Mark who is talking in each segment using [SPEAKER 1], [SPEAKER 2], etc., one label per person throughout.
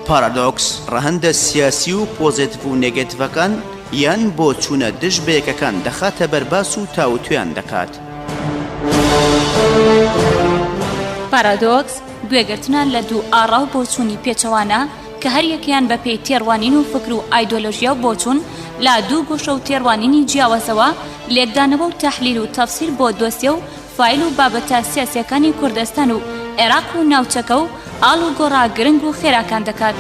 [SPEAKER 1] پارادۆکس ڕەهەندە سیاسی و پۆزیتیڤ و نێگەتیڤەکان یان بۆ چوونە دژ بەیەکەکان دەخاتە بەرباس و تاوتویان دەکات.
[SPEAKER 2] پارادۆکس گوێگرتنان لە دوو ئاڕاو بۆچوونی پێچەوانە کە هەر یەکیان بە پێی تێڕوانین و فکر و ئایدۆلۆژیا و بۆچوون لا دوو گۆشە و تێڕوانینی جیاوازەوە لێکدانەوە و تەحلیل و تەفسیر بۆ دۆسیە و فایل و بابەتە سیاسیەکانی کوردستان و عێراق و ناوچەکە و ئاڵ و گۆڕا گرنگ و خێراکان دەکات.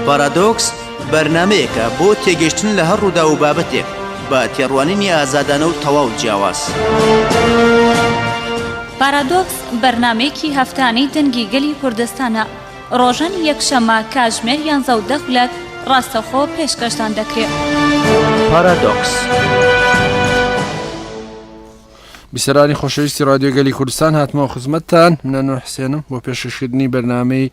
[SPEAKER 1] پارادۆکس بەرنامەیەکە بۆ تێگەشتن لە هەر ڕوودا و بابەتێک بە تێڕوانینی ئازادانە و تەواو جیاواز.
[SPEAKER 2] پارادۆکس بەرنامەیەکی هەفتانەی دەنگی گەلی کوردستانە ڕۆژان یەکشەمە کاتژمێر 11 خولەک ڕاستەوخۆ پێشکەشتان دەکرێت.
[SPEAKER 1] پارادۆکس.
[SPEAKER 3] بیسەرانی خۆشەویستی رادیۆ گەلی کوردستان هاتمەوە خزمەتتان منە حسێنم بۆ پێشکەشکردنی بەرنامەی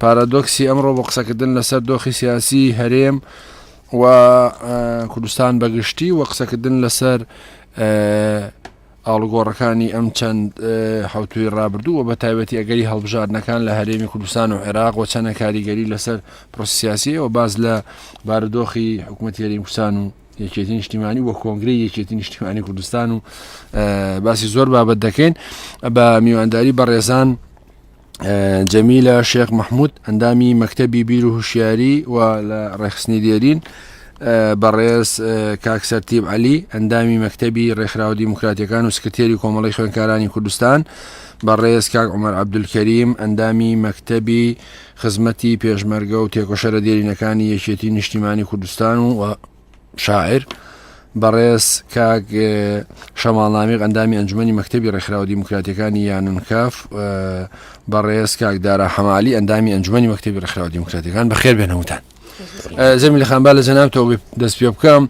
[SPEAKER 3] پارادۆکسی ئەمڕۆ بۆ قسەکردن لەسەر دۆخی سیاسی هەرێم و کوردستان بەگشتی و قسەکردن لەسەر ئاڵوگۆڕەکانی ئەم چەند حوتوی ڕابردوو و بە تایبەتی ئەگەری هەڵبژاردنەکان لە هەرێمی کوردستان و عێراق و چەندە کاریگەری لەسەر پرۆسی سیاسی و باز لە بارودۆخی حکوومەتی هەرێمی کوردستان و یەکێتی نیشتیمانی و کۆنگرەی یەکێتی نیشتیمانی کوردستان و باسی زۆر بابەت دەکەین بە میوانداری بەڕێزان جەمیلە شێخ مەحموود ئەندامی مەکتەبی بیر و هوشیاری و لە ڕێخستنی دێرین بەڕێز کاک سەرتیب عەلی ئەندامی مەکتەبی ڕێکخراوە دیموکراتیەکان و سکرتێری کۆمەڵی خوێندکارانی کوردستان بەڕێز کاک عومەر عەبدولکەریم ئەندامی مەکتەبی خزمەتی پێشمەرگە و تێکۆشەرە دێرینەکانی یەکێتی نیشتیمانی کوردستان و شاعر بەڕێز کاک شەماڵنامیق ئەندامی ئەنجومەنی مەکتەبی ڕێکخراوە دیموکراتیەکانی یانونکاف بەڕێز کاک دارا حەمالی ئەندامی ئەنجومەنی مەکتەبی ڕێکخراوە دیموکراتیەکان بەخێر بێنەوتان. زەمیل خانبا لە جەنابتەوە دەست پێ بکەم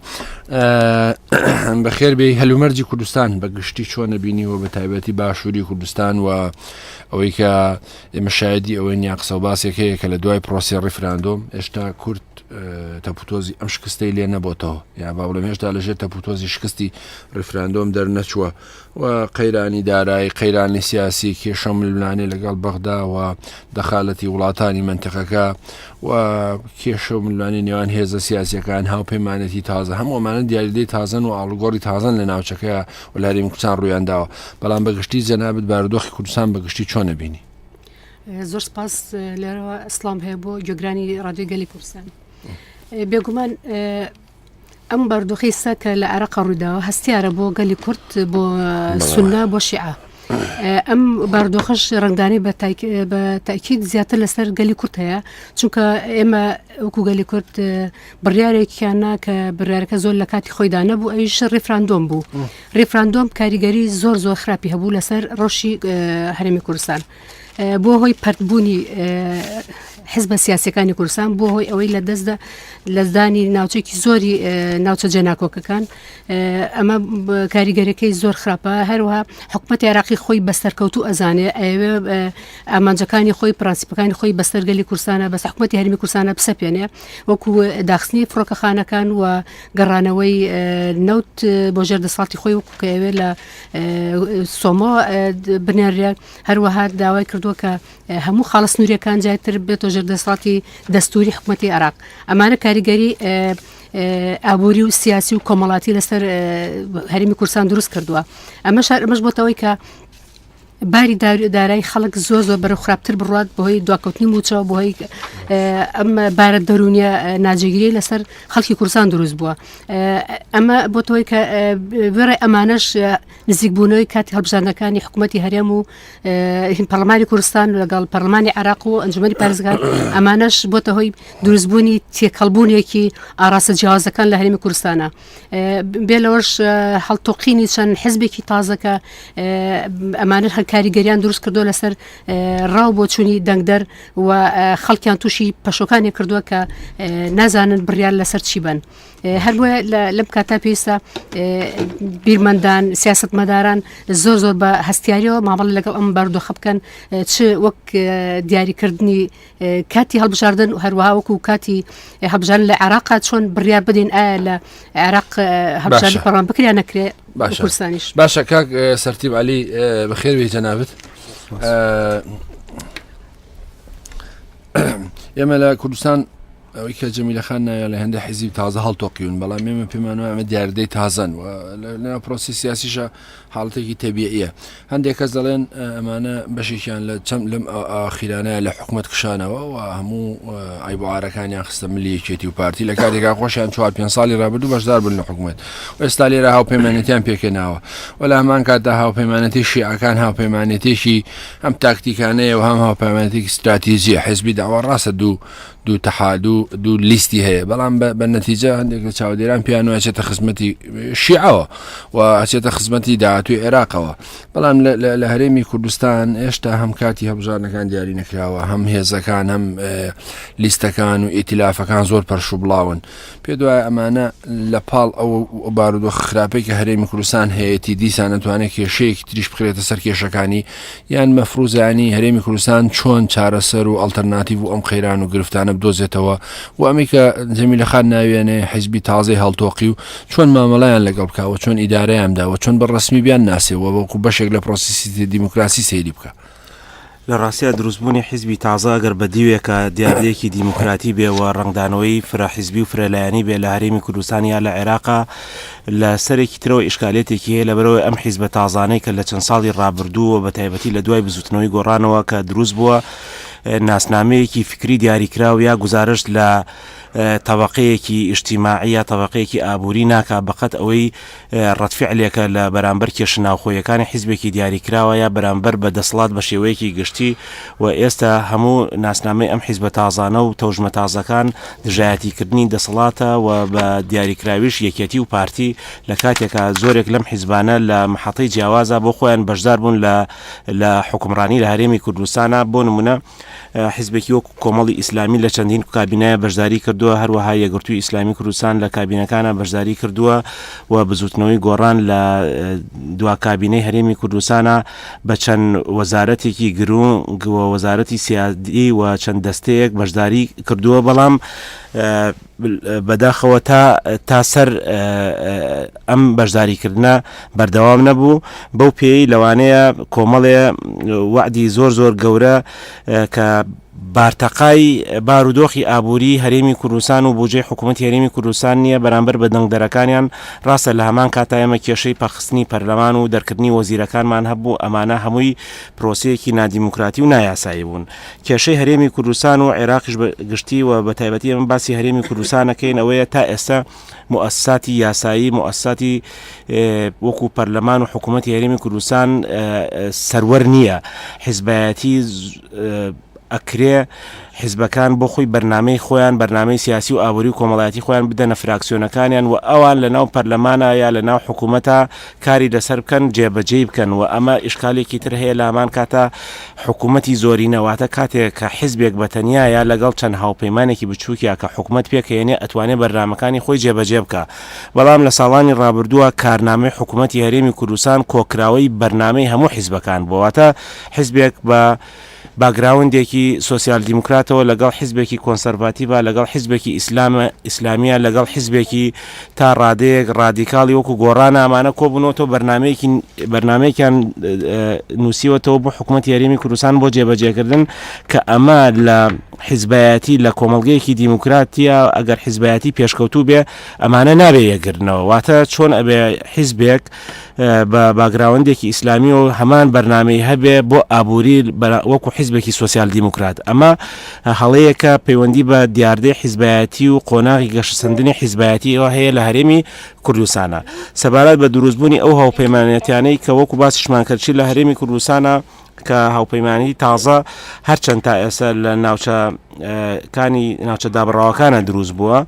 [SPEAKER 3] بەخێر بێ هەلومەرجی کوردستان بەگشتی چۆنە بینیوە بە تایبەتی باشووری کوردستان و ئەوەی کە ئێمە شایدی ئەوەی نیا قسە و باسێک هەیە کە لە دوای پرۆسی ڕیفراندۆم هێشتا کورد تەپوتۆزی ئەم شکستەی لێ نەبۆتەوە یا با بڵێم هێشتا لەژێر تەپوتۆزی شکستی ڕیفراندۆم دەرنەچووە و قەیرانی دارایی قەیرانی سیاسی کێشە ململانێ لەگەڵ بەغدا و دەخالەتی وڵاتانی منتیقەکە و کێشە و ململانی نێوان هێزە سیاسیەکان هاوپەیمانەتی تازە هەمووەمانە دیاریدەی تازەن و ئاڵوگۆڕی تازەن لە ناوچەکەیە و لە هەرێمی کوردستان ڕوویانداوە بەڵام بەگشتی جەنابەت بارودۆخی کوردستان بەگشتی چۆنە بینی؟
[SPEAKER 4] زۆر سپاس لێرەوە ئەسلام هەیە بۆ گوێگرانی ڕادیۆ گەلی کوردستان. بێگومان ئەم بارودۆخی سا کە لە عێراق ڕوویداوە هەستیارە بۆ گەلی کورد بۆ سونە بۆ شیعە. ئەم بارودۆخەش ڕنگدانی بە تاکید زیاتر لەسەر گەلی کورد هەیە چونکە ئێمە وەکو گەلی کورد بڕیارێکیانە کە بڕیارەکە زۆر لە کاتی خۆیدا نەبوو ئەویش ڕیفراندۆم بوو. ڕیفراندۆم کاریگەری زۆر خراپی هەبوو لەسەر ڕۆژی هەرێمی کوردستان بۆ هۆی پەرتبوونی حزبە سیاسیەکانی کوردستان بۆ هۆی ئەوەی لە دەستدا لەدانی ناوچێکی زۆری ناوچە جێناکۆکەکان ئەمە کاریگەرەکەی زۆر خراپە هەروەها حکوومەتی عێراقی خۆی بەستەرکەوتو ئەزانێ ئەوێ ئامانجەکانی خۆی پرانسیپەکانی خۆی بەستەرگەلی کوردستانە بەس حکوومەتی هەرێمی کوردستانە بسەپێنێ وەکو داخستنی فڕۆکەخانەکان و گەڕانەوەی نەوت بۆ ژێردەسەڵاتی خۆی وەکو کە ئەوێ لە سۆمۆ بنێڕێ هەروەها داوای کردووە کە هەموو خاڵە سنووریەکان جایتر بێتەوە ژێردەسەڵاتی دەستوری حکوومەتی عێراق ئەمانە کاریگەری ئابووری و سیاسی و کۆمەڵاتی لەسەر هەرێمی کوردستان دروست کردووە ئەمەش بۆتەوەی کە باری دارایی خەڵک زۆر بەرەو خراپتر بڕات بەهۆی دواکەوتنی موچەوە بەهۆی ئەم بارە دەرونیە ناجێگیری لەسەر خەڵکی کوردستان دروست بووە ئەمە بۆتەوەی کە بێڕێ ئەمانەش نزیکبوونەوەی کاتی هەڵبژاردنەکانی حکوومەتی هەرێم و پەرلەمانی کوردستان لەگەڵ پەرلەمانی عێراق و ئەنجومەنی پارێزگار ئەمانەش بۆتە هۆی دروستبوونی تێکەڵبوونێکی ئاراستە جیاوازەکان لە هەرێمی کوردستانە بێ لەوەش هەڵتۆقینی چەند حیزبێکی تازەکە ئەمانە کاریگەریان دروست کردو لەسەر ڕاو بۆ چوونی دەنگدەر و خەڵکیان تووشی پەشۆکانی کردووە کە نازانن بڕیار لەسەر چی بن هەروە لەم کاتا پێویستە بیرمەندان سیاستمەداران زۆر بە هەستیاریەوە مامەڵە لەگەڵ ئەم بارودۆخە بکەن چ وەک دیاریکردنی کاتی هەڵبژاردن و هەروەها وەکو کاتی هەڵبژاردن لە عێراق چۆن بڕیار بدەین ئایا لە عێراق هەڵبژاردن پەڕان بکریان نەکرێ
[SPEAKER 3] باشە
[SPEAKER 4] کوردستانیش.
[SPEAKER 3] باشە کاک سەرتیب عەلی بەخێر بێ جەنابەت. ئێمە لە کوردستان ئەوەی کە جەمیلەخان نایە لە هەندێک حیزب تازە هەڵتۆقیون، بەڵام ئێمە پێمان وایە ئەمە دیاردەی تازەن و لە پرۆسی سیاسیشە حاڵەتێکی تەبیعیە. هەندێک کەس دەڵێن ئەمانە بەشێکیان لە چەند لەم ئاخیرانەیە لە حکومەت کشانەوە و هەموو ئایبعارەکانیان خستە ملیەکێتی و پارتی لە کاتێکا خۆشیان 4-5 ساڵی ڕابردوو بەشدار بوون لە حکومەت و ئێستا لێرە هاوپەیمانێتیان پێکێناوە و لە هەمان کاتدا هاوپەیمانەتی شیعەکان هاوپەیمانێتێکی هەم تاکتیکانەیە و هەم هاوپەیمانێتێکی استراتیژیە. حیزبی داوا ڕاستە دوو تەحادوو دوو لیستی هەیە، بەڵام بە نەتیجە هەندێک لە چاودێران پیان ئەچێتە خزمەتی شیعەوە و ئەچێتە خزمەتی داهاتووی عێراقەوە، بەڵام لە هەرێمی کوردستان ئێشتا هەم کاتی هەبژارنەکان دیاری نەکراوە، هەم هێزەکان هەم لیستەکان و ئیتیلافەکان زۆر پەرش و بڵاون. پێ دوایە ئەمانە لە پاڵ ئەو بارودۆ خراپەی کە هەرێمی کوردستان هەیەی دیسان نەتوانێت کێشەیەکی تریش بخرێتە سەر کێشەکانی یان مەفروزانی هەرێمی کوردستان چۆن چارەسەر و ئەڵتەرناتیڤ و ئەم خەیران و گرفتانە بدۆزێتەوە و ئەمی کە جەمیلەخان ناوێنێ حیزبی تازەی هەڵتۆقی و چۆن مامەڵەیان لەگەڵ بکەوە، چۆن ئیدارەیانداوە، چۆن بە ڕسمی بیان ناسێەوە وەکو بەشێک لە پرۆسیسی دیموکراسی سەیری بکە.
[SPEAKER 5] لە ڕاستیە دروستبوونی حیزبی تازە ئەگەر بەدیوێکە دیاردەیەکی دیموکراتی بێەوە ڕنگدانەوەی فرەحیزبی و فرەلایەنی بێ لە هەرێمی کوردستان یا لە عێراقا لە سەرێکی ترەوە ئیشکالێتێکی هەیە لەبەرەوەی ئەم حیزبە تازانەی کە لە چەند ساڵی ڕابردووە بە تایبەتی لە دوای بزوتنەوەی گۆڕانەوە کە دروست بووە ناسنامەیەکی فکری دیاریکراو یا گزارش لە طبقەیەکی ئیجتیماعی یا طبقەیەکی ئابووری ناکا بەقەت ئەوەی ڕەتفعلێکە لە بەرامبەر کێشە ناوخۆیەکانی حیزبێکی دیاریکراوە یا بەرامبەر بە دەسەڵات بە شێوەیەکی گشتی و ئێستا هەموو ناسنامەی ئەم حیزبە تازانە و تەوژمە تازەکان دژایەتیکردنی دەسەڵاتە و بە دیاریکراویش یەکێتی و پارتی لە کاتێکە زۆرێک لەم حیزبانە لە محەڵەی جیاوازە بۆ خۆیان بەشدار بوون لە حکومڕانی لە هەرێمی کوردستانە. بۆ نمونە حیزبێکی وەکو کۆمەڵی ئیسلامی لە چەندین کابینەیە بەشداری کردووە، هەروەها یەکگرتووی ئیسلامی کوردستان لە کابینەکانە بەشداری کردووە و بزوتنەوەی گۆڕان لە دوا کابینەی هەرێمی کوردستانە بە چەند وەزارەتێکی گرنگ و وەزارەتی سیادی و چەند دەستەیەک بەشداری کردووە، بەڵام بەداخەوە تا سەر ئەم بەشداریکردنە بەردەوام نەبوو. بەو پێی لەوانەیە کۆمەڵێ وعدی زۆر گەورە کە بارتەقای بارودۆخی ئابووری هەرێمی کوردستان و بودجەی حکوومەتی هەرێمی کوردستان نییە بەرامبەر بە دەنگدەرەکانیان. ڕاستە لە هەمان کاتا ئێمە کێشەی پەخستنی پەرلەمان و دەرکردنی وەزیرەکانمان هەبوو، ئەمانە هەمووی پرۆسەیەکی نادیموکراتی و نایاسایی بوون. کێشەی هەرێمی کوردستان و عێراقیش گشتی و بە تایبەتی ئەمە باسی هەرێمی کوردستانەکەین ئەوەیە تا ئێستا مؤسساتی یاسایی مؤسساتی وەکو پەرلەمان و حکوومەتی هەرێمی کوردستان سەروەر نییە. حیزبایەتی ئەکرێ حیزبەکان بۆ خۆی بەرنامەی خۆیان بەرنامەی سیاسی و ئابووری و کۆمەڵایەتی خۆیان بدەنە فراکسیۆنەکانیان و ئەوان لە ناو پەرلەمانە یا لە ناو حکوومەتە کاری لەسەر بکەن جێبەجێ بکەن و ئەمە ئیشکالێکی تر هەیە لە هەمان کاتە حکوومەتی زۆرینەواتە کاتێک کە حیزبێک بەتەنیا یا لەگەڵ چەند هاوپەیمانێکی بچووکە کە حکوومەت پێکەێنێ ئەتوانێت بەرنامەکانی خۆی جێبەجێ بکە. بەڵام لە ساڵانی ڕابردووە کارنامەی حکوومەتی هەرێمی کوردستان کۆکراوەی بەرنامەی هەموو حیزبەکان بوواتە حیزبێک بە باگراوندێکی سۆسیال دیموکراتەوە لەگەڵ حیزبێکی کۆنسەرڤاتیڤە لەگەڵ حیزبێکی ئیسلامیە لەگەڵ حیزبێکی تا ڕادەیەک ڕادیکاڵی وەکو گۆڕانە ئەمانە کۆبوونەوە بەرنمەیەکیان نووسیوەتەوە بۆ حکوومەتی هەرێمی کوردستان بۆ جێبەجێکردن کە ئەمە لە حیزبایەتی لە کۆمەڵگەیەکی دیموکراتیە ئەگەر حیزبایەتی پێشکەوتوو بێ ئەمانە نابێ یەکردنەوە. واتە چۆن ئەبێ حیزبێک بە باگراوندێکی ئیسلامی و هەمان بەرنامەی هەبێ بۆ ئابووری وەکو حیزبێکی سۆسیال دیموکرات. ئەمە هەڵەیەکە پەیوەندی بە دیاردەی حیزبایەتی و قۆناغی گەشتسەندنی حیزبایەتی ئەوە هەیە لە هەرێمی کوردستانە سەبارەت بە دروستبوونی ئەو هاوپەیمانەتیانەی کە وەکو باسیشمان کردی لە هەرێمی کوردستانە کە هاوپەیمانی تازە هەرچەند تا ئێستا لە ناوچە دابڕاوەکانە دروست بووە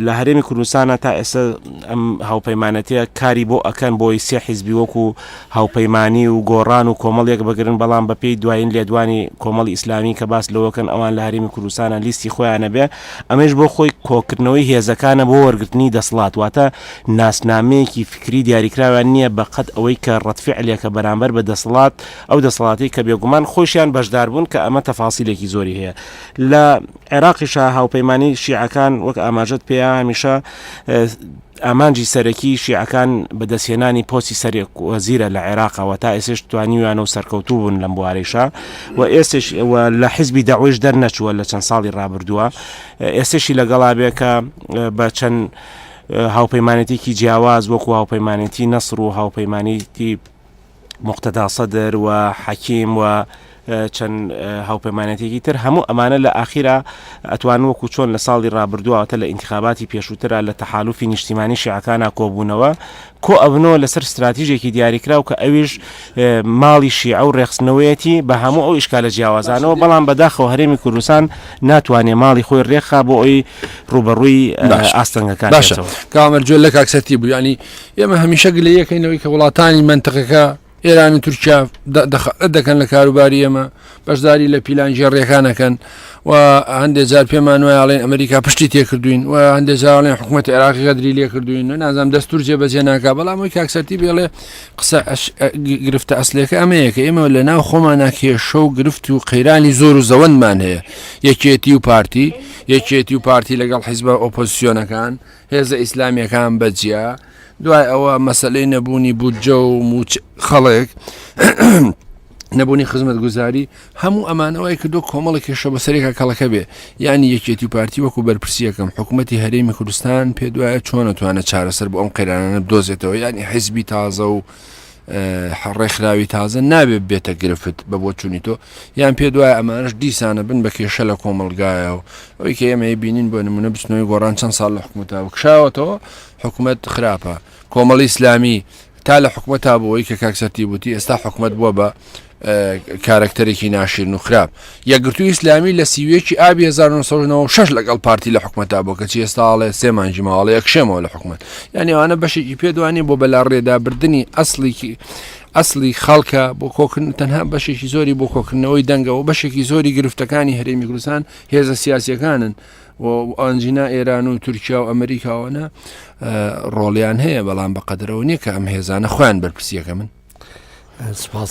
[SPEAKER 5] لە هەرێمی کوردستانە تا ئێستا ئەم هاوپەیمانەتیە کاری بۆ ئەکەن بۆی سێ حیزبی وەکو هاوپەیمانی و گۆڕان و کۆمەڵێک بگرن بەڵام بەپێی دوایین لێدوانی کۆمەڵی ئیسلامی کە باس لەوەکەن ئەوان لە هەرێمی کوردستانە لیستی خۆیانە بێ ئەمەش بۆ خۆی کۆکردنەوەی هێزەکانە بۆ وەرگرتنی دەسەڵات واتە ناسنامەیەکی فکری دیاریکراوان نییە بەقەت ئەوەی کە ڕەتفعلێکە بەرامبەر بە دەسەڵات ئەو دەسەڵاتی کە بێگومان خۆشیان بەشدار بوون کە ئەمە تەفاسیلێکی زۆری هەیە. لە عێراقیشە هاوپەیمانی شیعەکان وەک ئاماژەت پێیان هەمیشە ئامانجی سەرەکی شیعەکان بەدەستهێنانی پۆستی سەرێک وەزیرە لە عێراقەوە تا ئێسش توانیویانە و سەرکەوتوو بوون لەم بوارەیشە و ئێستش لە حیزبی داعش دەرنەچووە لە چەند ساڵی ڕابردووە ئێستشی لەگەڵا بێ کە بە چەند هاوپەیمانەتێکی جیاواز وەکو هاوپەیمانەتی نەسر و هاوپەیمانێتی مقتەدا سەدر و حەکیم و چەند هاوپەیمانەتێکی تر هەموو ئەمانە لە ئاخیرا ئەتوان وەکو چۆن لە ساڵی ڕابردووەتە لە ئینتخاباتی پێشووترە لە تەحالوفی نیشتیمانی شیعەکانە کۆبوونەوە کۆ ئەبنەوە لەسەر استراتیژێکی دیاریکرا و کە ئەویش ماڵی شیعە و ڕێخستنەوەیەتی بە هەموو ئەو ئیشکالە جیاوازانەوە بەڵام بەداخەوە هەرێمی کوردستان ناتوانێت ماڵی خۆی ڕێخا بۆ ئەوی ڕوبەڕووی ئاستەنگەکان
[SPEAKER 3] باشە کامەرجێ لە کاکسەتی بوو ینی ئێمە هەمیشە گلە یەکەینەوەی کە وڵاتانی منتەقەکە ئێران و تورکیا دەکەن لە کاروباری ئێمە بەشداری لە پیلانجی ڕێکانەکەن و هەندێک جار پێمان وایە ئاڵێن ئەمریکا پشتی تێکردوین و هەندێک جاڵێن حکوومەتی عێراقی غەدری لێ کردوین و نازانم دەستور جێبەجێ ناکا بەڵام وی کاکسەتی بێڵێ قسە گرفتە ئەسلەکە ئەمەیە کە ئێمە لە ناو خۆمان کێشە و گرفت و قەیرانی زۆر و زەوەندمان هەیە یەکێتی و پارتی یەکێتی و پارتی لەگەڵ حیزبە ئۆپۆزیسیۆنەکان هێزە ئیسلامیەکان بەجیا دوای ئەوە مەسەلەی نەبوونی بودجە و خەڵک نەبوونی خزمەت گوزاری هەموو ئەمانەوەی کردو کۆمەڵی کێشە بەسەرێکە کەڵەکە بێ یعنی یەکێتی و پارتی وەکو بەرپرسیەکەم حکوومەتی هەرێمی کوردستان پێ دوایە چۆن توانە چارەسەر بۆ ئەم قەیرانە بدۆزێتەوە ینی حیزبی تازە و ڕێکخراوی تازە نابێت بێتە گرفت بە بۆ چوونی تۆ یان پێ دوای ئەمانش دیسانە بن بە کێشە لە کۆمەڵگایە و ئەوەی کە ئێمە بینین بۆ نمونە بچنەوەی گۆڕان چەند ساڵ لە حکوومەتەوە کشاوەتەوە حکوومەت خراپە کۆمەڵی ئیسلامی تا لە حکوومەتا بۆەوەی کە کاکسەتی بوتی ئێستا حکوومەت بووە بە کارکتەرێکی ناشرین و خراپ یەکگرتووی ئیسلامی لە سیوێکی ئابی 1996 لەگەڵ پارتی لە حکوومەتا بۆ کەچی ئێستاڵێ سێمانجی ماڵە یەکشێمەوە لە حکوومەت یعنی ئەوانە بەشێکی پێدوانی بۆ بەلا ڕێدابردننی ئەسلی خەڵکە بۆ کۆکردن تەنها بەشێکی زۆری بۆ کۆکردنەوەی دەنگەوە بەشێکی زۆری گرفتەکانی هەرێمی کوردستان هێزە سیاسیەکانن و ئەنجینا ئێران و تورکیا و ئەمریکاوەنە ڕۆڵیان هەیە بەڵام بەقەدرەوە نییە کە ئەم هێزانە خۆیان بەرپرسیەکە من
[SPEAKER 6] سپاس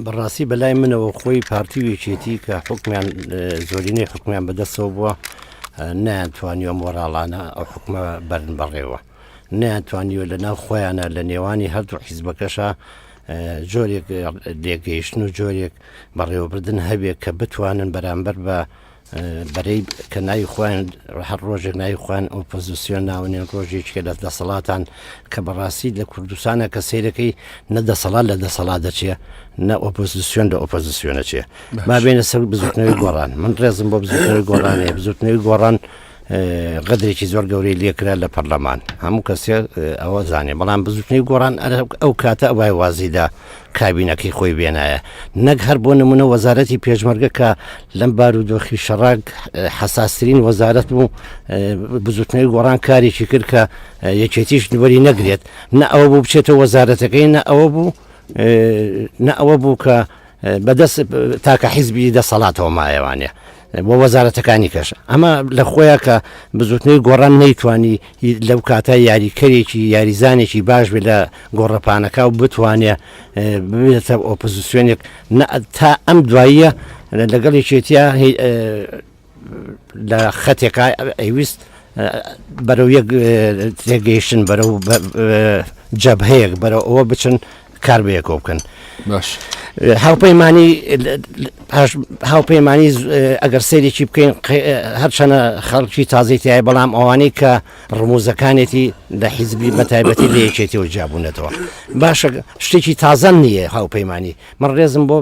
[SPEAKER 6] بەڕاستی بەلای منەوە خۆی پارتی وێچێتی کە حکمیان زۆرینەی حکمیان بەدەستەوە بووە نەیانتوانیوە مۆراڵانە ئەو حکومە بەرن بەڕێوە نەیانتوانیوە لە ناو خۆیانە لە نێوانی هەردوو حیزبەکەشە جۆرێک لێگەیشتن و جۆرێک بەڕێوەبردن هەبێت کە بتوانن بەرامبەر بە بەرەی کە ناوی خۆیان هەر ڕۆژێک ناوی خۆیان ئۆپۆزیسیۆن ناونێن ڕۆژێکی کە لە دەسەڵاتان کە بەڕاستی لە کوردستانە کە سیرەکەی نەدەسەڵات لە دەسەڵات دەچێ نە ئۆپۆزیسیۆن لە ئۆپۆزیسیۆنە چێ با بێنە سەر بزوتنەوەی گۆڕان من ڕێزم بۆ بزوتنەوەی گۆڕانەیە بزوتنەوەی گۆڕان غەدرێکی زۆر گەورەی لێکرا لە پەرلەمان هەموو کەسێ ئەوە زانێ بەڵام بزوتنەوەی گۆڕان ئەو کاتە ئەوای وازیدا کابینەکەی خۆی بێنایە نەک هەر بۆ نمونە وەزارەتی پێشمەرگە کە لەم بارودۆخی شەڕاک حەساسترین وەزارەت بوو بزوتنەوەی گۆڕان کارێکی کرد کە یەکێتیش وەری نەگرێت نە ئەوە بوو بچێتە وەزارەتەکەی نە ئەوە بوو کە بەدەست تاکە حیزبی دەسەڵاتەوە مایەوانێ بۆ وەزارەتەکانی کەش ئەمە لە خۆیە کە بزوتنەوەی گۆڕان نەیتوانی لەو کاتە یاریکەرێکی یاریزانێکی باش بێت لە گۆڕەپانەکە و بتوانێ ببێتە ئۆپۆزیسیۆنێک تا ئەم دواییە لەگەڵ یەکێتیە لە خەتێکا ئەیویست بەرەو یەک تێگەیشتن بەرەو جەبهەیەک بەرەو ئەوە بچن کار بەیەکەوە بکەن
[SPEAKER 3] باش
[SPEAKER 6] هاوپەیمانی ئەگەر سەیرێکی بکەین هەرچەنە خەڵکی تازەی تایە بەڵام ئەوانەی کە ڕموزەکانێتی لە حیزبی بەتایبەتی لە یەکێتیەوە جابوونەتەوە باشە شتێکی تازەن نییە هاوپەیمانی من ڕێزم بۆ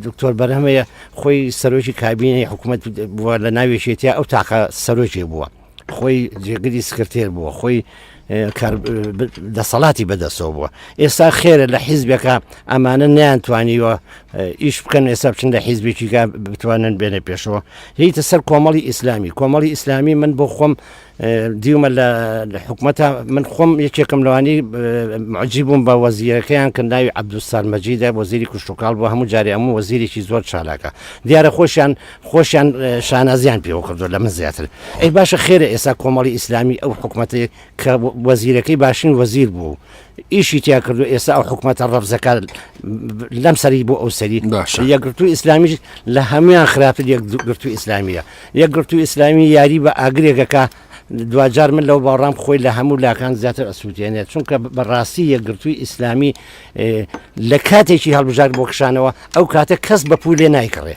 [SPEAKER 6] دکتۆر بەرهەمەیە خۆی سەرۆکی کابینەی حکوومەت بووە لە ناوێشێتیا ئەو تاقە سەرۆکی بووە خۆی جێگری سکرتێر بووە خۆی دەسەڵاتی بەدەستەوە بووە ئێستا خێرە لە حیزبێکە ئەمانە نەیانتوانیوە ئیش بکەن ئێستا بچن لە حیزبێکیکە بتوانن بێنە پێشەوە هیتە سەر کۆمەڵی ئیسلامی من بۆ خۆم دیومە لە حکوومەتە من خۆم یەکێکم لەوانی معجیب بووم بە وەزیرەکەیان کە ناوی عەبدولستار مەجیدە وەزیری کوشتوکاڵ بۆ هەموو جارێ هەموو وەزیرێکی زۆر چالاکە دیارە خۆشیان شانازیان پێوە کردو لە من زیاتر ئەی باشە خێرە ئێستا کۆمەڵی ئیسلامی ئەو حکوومەتی کە وەزیرەکەی باشین وەزیر بوو ئیشی تیا کردو ئێستا ئەو حکوومەتە ڕەفزەکە لەم سەری بۆ ئەو سەری یەکگرتووی ئیسلامیش لە هەمویان خراپتر یەکگرتووی ئیسلامیە یەکگرتووی ئیسلامی یاری بە ئاگرێکەکە دوجار من لەو باڕام خۆی لە هەموو لاکان زیاتر ئەسووتێنێت چونکە بەڕاستی یەکگرتووی ئیسلامی لە کاتێکی هەڵبژار بۆ کشانەوە ئەو کاتە کەس بە پوی لێ نایکڕێ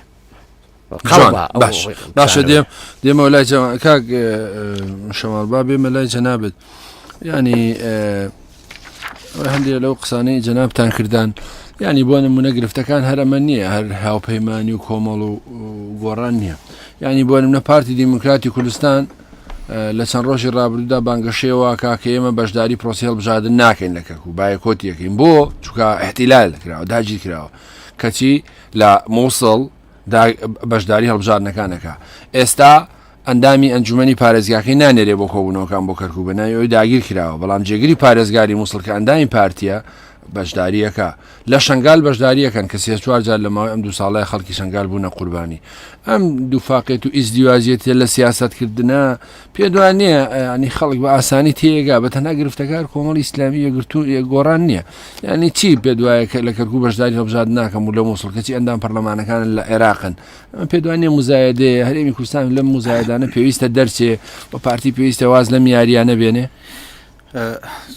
[SPEAKER 3] باشە دێمە لای کاک شەماڵبا بێمە لای جەنابێت ینی هەندێک لەو قسانەی جەنابتان کردان ینی بۆ نمونە گرفتەکان هەرەمە نییە هەر هاوپەیمانی و کۆمەڵ و گۆڕان نییە ینی بۆ نمونە پارتی دیموکراتی کوردستان لە چەند ڕۆژی ڕابردوودا بانگەشەوە کاکە ئێمە بەشداری پرۆسی هەڵبژاردن ناکەین لە کەرکووک با کۆتیەکەین بۆ چونکە احتیلال کراوە داگیر کراوە کەچی لە مووسڵ بەشداری هەڵبژاردنەکانەکە ئێستا ئەندامی ئەنجومەنی پارێزگاکەی نانێرێ بۆ کۆبوونەوەکان بۆ کەرکووک بەناوی ئەوی داگیر کراوە بەڵام جێگری پارێزگاری مووسڵ کە ئەندامی پارتیە بەشداریەکە لە شنگال بەشداریەکەن کە سێ چوار جار لە ماوەی ئەم دوو ساڵای خەڵکی شنگال بوونە قوربانی ئەم دووفاقێت و ئیزدیوازیەتە لە سیاستکردنە پێدوان نییە ینی خەڵک بە ئاسانی تێگا بە تەنها گرفتەکار کۆمەڵی ئیسلامی یەگرتو گۆڕان نییە ینی چی پێدوایە لە کەرکووک بەشداری هەڵبژاردن ناکەم و لە مووسڵ کەچی ئەندام پەرلەمانەکان لە عێراقن ئەم پێدوانێ مزایدەیە هەرێمی کوردستان لەم مزایدانە پێویستە دەرچێ بە پارتی پێویستە واز لەم یاریانە بێنێ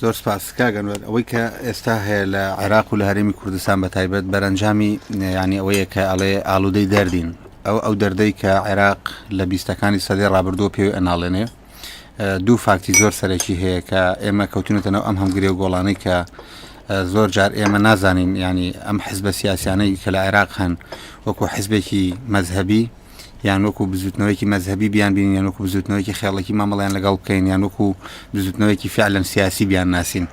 [SPEAKER 7] زۆر سپاس کاگەنوەر ئەوەی کە ئێستا هەیە لە عێراق و لە هەرێمی کوردستان بە تایبەت بەرەنجامی ینی ئەوەیە کە ئەڵێ ئالوودەی دەردین ئەو دەردەی کە عێراق لە بیستەکانی سەدەی ڕابردووە پێوی ئەناڵێنێ دوو فاکتی زۆر سەرەکی هەیە کە ئێمە کەوتونەتەنەوە ئەم هەمگرێ و گۆڵانەی کە زۆر جار ئێمە نازانین ینی ئەم حزبە سیاسیانەی کە لە عێراق هەن وەکو حزبێکی مەذهبی یان وەکو بزوتنەوەیکی مەذهبی بیان بین یان وەکو بزوتنەوەیکی خێڵێکی مامەڵیان لەگەڵ بکەین یان وەکو بزوتنەوەیکی فعلەن سیاسی بیان ناسین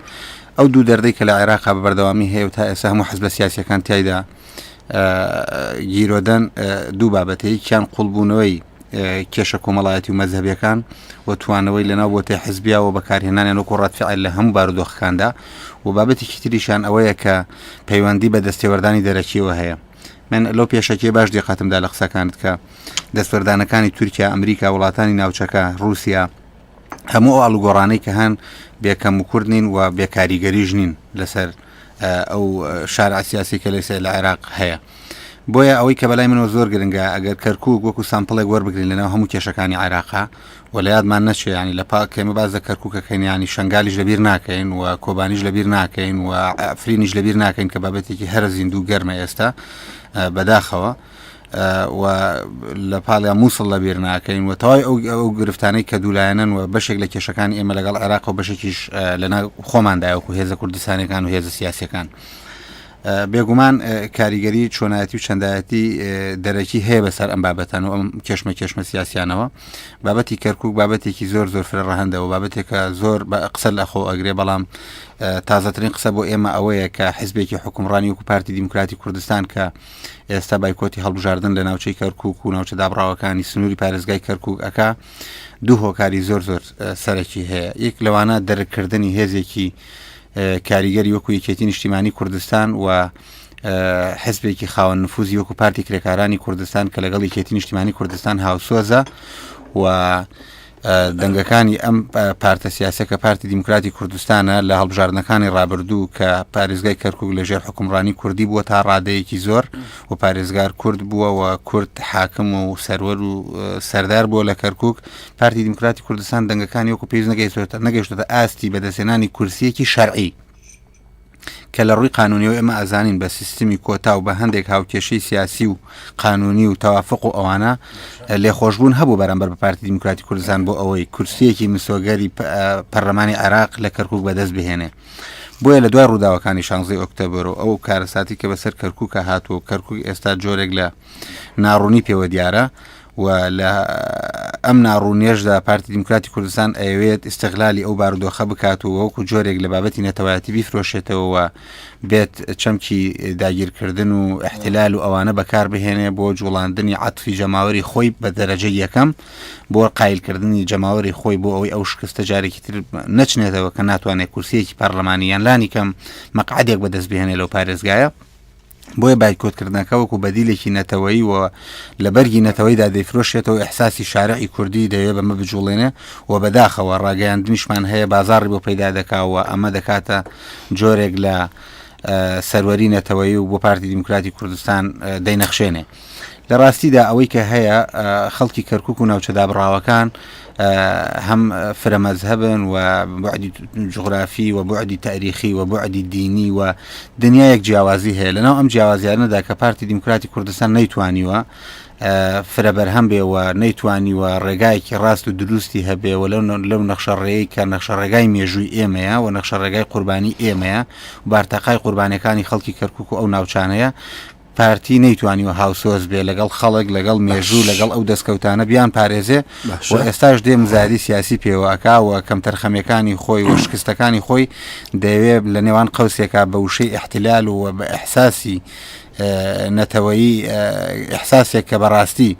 [SPEAKER 7] ئەو دوو دەردەی کە لە عێراقا بە بەردەوامی هەیە و تا ئێستا هەموو حزبە سیاسیەکان تایدا گیرۆدەن دوو بابەتەیە یەکیان قوڵبوونەوەی کێشە کۆمەڵایەتی و مەذهبیەکان و توانەوەی لەناو بۆ حزبیاوە بەکارهێنانیان وەکو ڕەتفعیل لە هەموو بارودۆخەکاندا و بابەتێکی تریشان ئەوەیە کە پەیوەندی بە دەستێوەردانی دەرەکیەوە هەیە من لەو پێشەکێ باش دیقەتمدا لە قسەکانت کە دەستوەردانەکانی تورکیا ئەمریکا وڵاتانی ناوچەکە رووسیا هەموو ئەو ئاڵوگۆڕانەی کە هەن بێکەم و کورد نین و بێکاریگەریش نین لەسەر ئەو شارع سیاسی کە لەسێ لە عێراق هەیە بۆیە ئەوەی کە بەلای منەوە زۆر گرنگە ئەگەر کەرکووک وەکو سامپڵێک وەربگرین لەناو هەموو کێشەکانی عێراقا و لە یادمان نەچێ ینی لە پاکەمە باز لە کەرکووکەکەین ینی شنگالیش لەبیر ناکەین و کۆبانیش لەبیر ناکەین و ئەفرینیش لەبیر ناکەین کە بابەتێکی هەر زیندوو گەرمە ئێستا بەداخەوە و لە پاڵیا مووسڵ لەبیر ناکەین و تەواوی ئەو گرفتانەی کە دوولایەنن و بەشێک لە کێشەکانی ئێمە لەگەڵ عێراق و بەشێکیش لەناو خۆماندایەوەکو هێزە کوردستانەکان و هێزە سیاسیەکان بێگومان کاریگەری چۆنایەتی و چەندایەتی دەرەکی هەیە بەسەر ئەم بابەتان و ئەم کێشمە سیاسیانەوە بابەتی کەرکووک بابەتێکی زۆر فرەڕەهەندە و بابەتێکە زۆر قسە لە خۆ ئەگرێ بەڵام تازەترین قسە بۆ ئێمە ئەوەیە کە حزبێکی حکومڕانی وەکو پارتی دیموکراتی کوردستان کە ئێستا بایکۆتی هەڵبژاردن لە ناوچەی کەرکووک و ناوچە دابڕاوەکانی سنووری پارێزگای کەرکووک ئەکا دوو هۆکاری زۆر سەرەکی هەیە یەک لەوانە دەرکردنی هێزێکی کاریگەری وەکو یەکێتی نیشتیمانی کوردستان و حزبێکی خاوەن نفوزی وەکو پارتی کرێکارانی کوردستان کە لەگەڵ یەکێتی نیشتیمانی کوردستان هاوسۆزە و دەنگەکانی ئەم پارتە سیاسەکە پارتی دیموکراتی کوردستانە لە هەڵبژاردنەکانی ڕابردوو کە پارێزگای کەرکووک لەژێر حکومڕانی کوردی بووە تا ڕادەیەکی زۆر و پارێزگار کورد بووە و کورد حاکم و سەروەر و سەردار بووە لە کەرکووک پارتی دیموکراتی کوردستان دەنگەکانی وەکو پێویست نەگەیشتۆتە ئاستی بەدەستێنانی کورسیەکی شەرعی کە لە ڕووی قانونیەوە ئێمە ئازانین بە سیستمی کۆتا و بە هەندێک هاوکێشەی سیاسی و قانونی و تەوافق و ئەوانە لێخۆشبوون هەبوو بەرامبەر بە پارتی دیموکراتی کوردستان بۆ ئەوەی کورسیەکی مسۆگەری پەرلەمانی عێراق لە کەرکووک بەدەست بهێنێ بۆیە لە دوای ڕووداوەکانی 16 ئۆکتۆبر ئەو کارەساتی کە بەسەر کەرکووکە هاتووە کەرکووک ئێستا جۆرێک لە ناڕوونی پێوە دیارە و لە ئەم ناڕوونێژدا پارتی دیموکراتی کوردستان ئەوێت استقلالی ئەو بارودۆخە بکات و وەکو جۆرێک لە بابەتی نەتەوایەتی بیفرۆشێتەوە و بێت چەمکی داگیرکردن و احتلال و ئەوانە بەکار بهێنێ بۆ جوڵاندنی عەتفی جەماوەری خۆی بە دەرەجەی یەکەم بۆ قایلکردنی جەماوەری خۆی بۆ ئەوەی ئەو شکستە جارێکی تر نەچنێتەوە کە ناتوانێت کورسیەکی پەرلەمانی یان لانی کەم مەقعدێک بەدەست بهێنێ لەو پارێزگایە بۆیە بایکۆتکردنەکە وەکو بەدیلێکی نەتەوەیی و لە بەرگی نەتەوەیدا دەیفرۆشێتەوە ئەحساسی شارعی کوردی دەوێت بەمە بجوڵێنێ و بەداخەوە ڕاگەیاندنیشمان هەیە بازاڕی بۆ پەیدا دەکاوە ئەمە دەکاتە جۆرێک لە سەروەری نەتەوەیی و بۆ پارتی دیموکراتی کوردستان دەینەخشێنێ لە ڕاستیدا ئەوەی کە هەیە خەڵکی کەرکک و ناوچەدا بڕاوەکان هەم فرەمەزهبن و بعدی جغرافی و بعدی تاریخی و بعدی دینی و دنیایەک جیاوازی هەیە لەناو ئەم جیاوازیانەدا کە پارتی دیموکراتی کوردستان نەیتوانیوە فرەبەرهەم بێ و نەیتوانیوە ڕێگایەکی ڕاست و دروستی هەبێ و لەو نەخشەڕێی کە نەخشە ڕێگای مێژووی ئێمەیە و نەخشە ڕێگای قوربانی ئێمەیە و بارتەقای قوربانەکانی خەڵکی کەرکک و ئەو ناوچانەیە پارتی نەیتوانیوە هاوسۆز بێ لەگەڵ خەڵک لەگەڵ مێژوو لەگەڵ ئەو دەستکەوتانە بیان پارێزێ و ئێستاش دێ مزادی سیاسی پێوەکاوە کەم تەرخەمەکانی خۆی و شکستەکانی خۆی دەیەوێت لە نێوان قەوسێکا بە وشەی احتلال و بە ئەحساسی نەتەوەیی ئەحساسێک کە بەڕاستی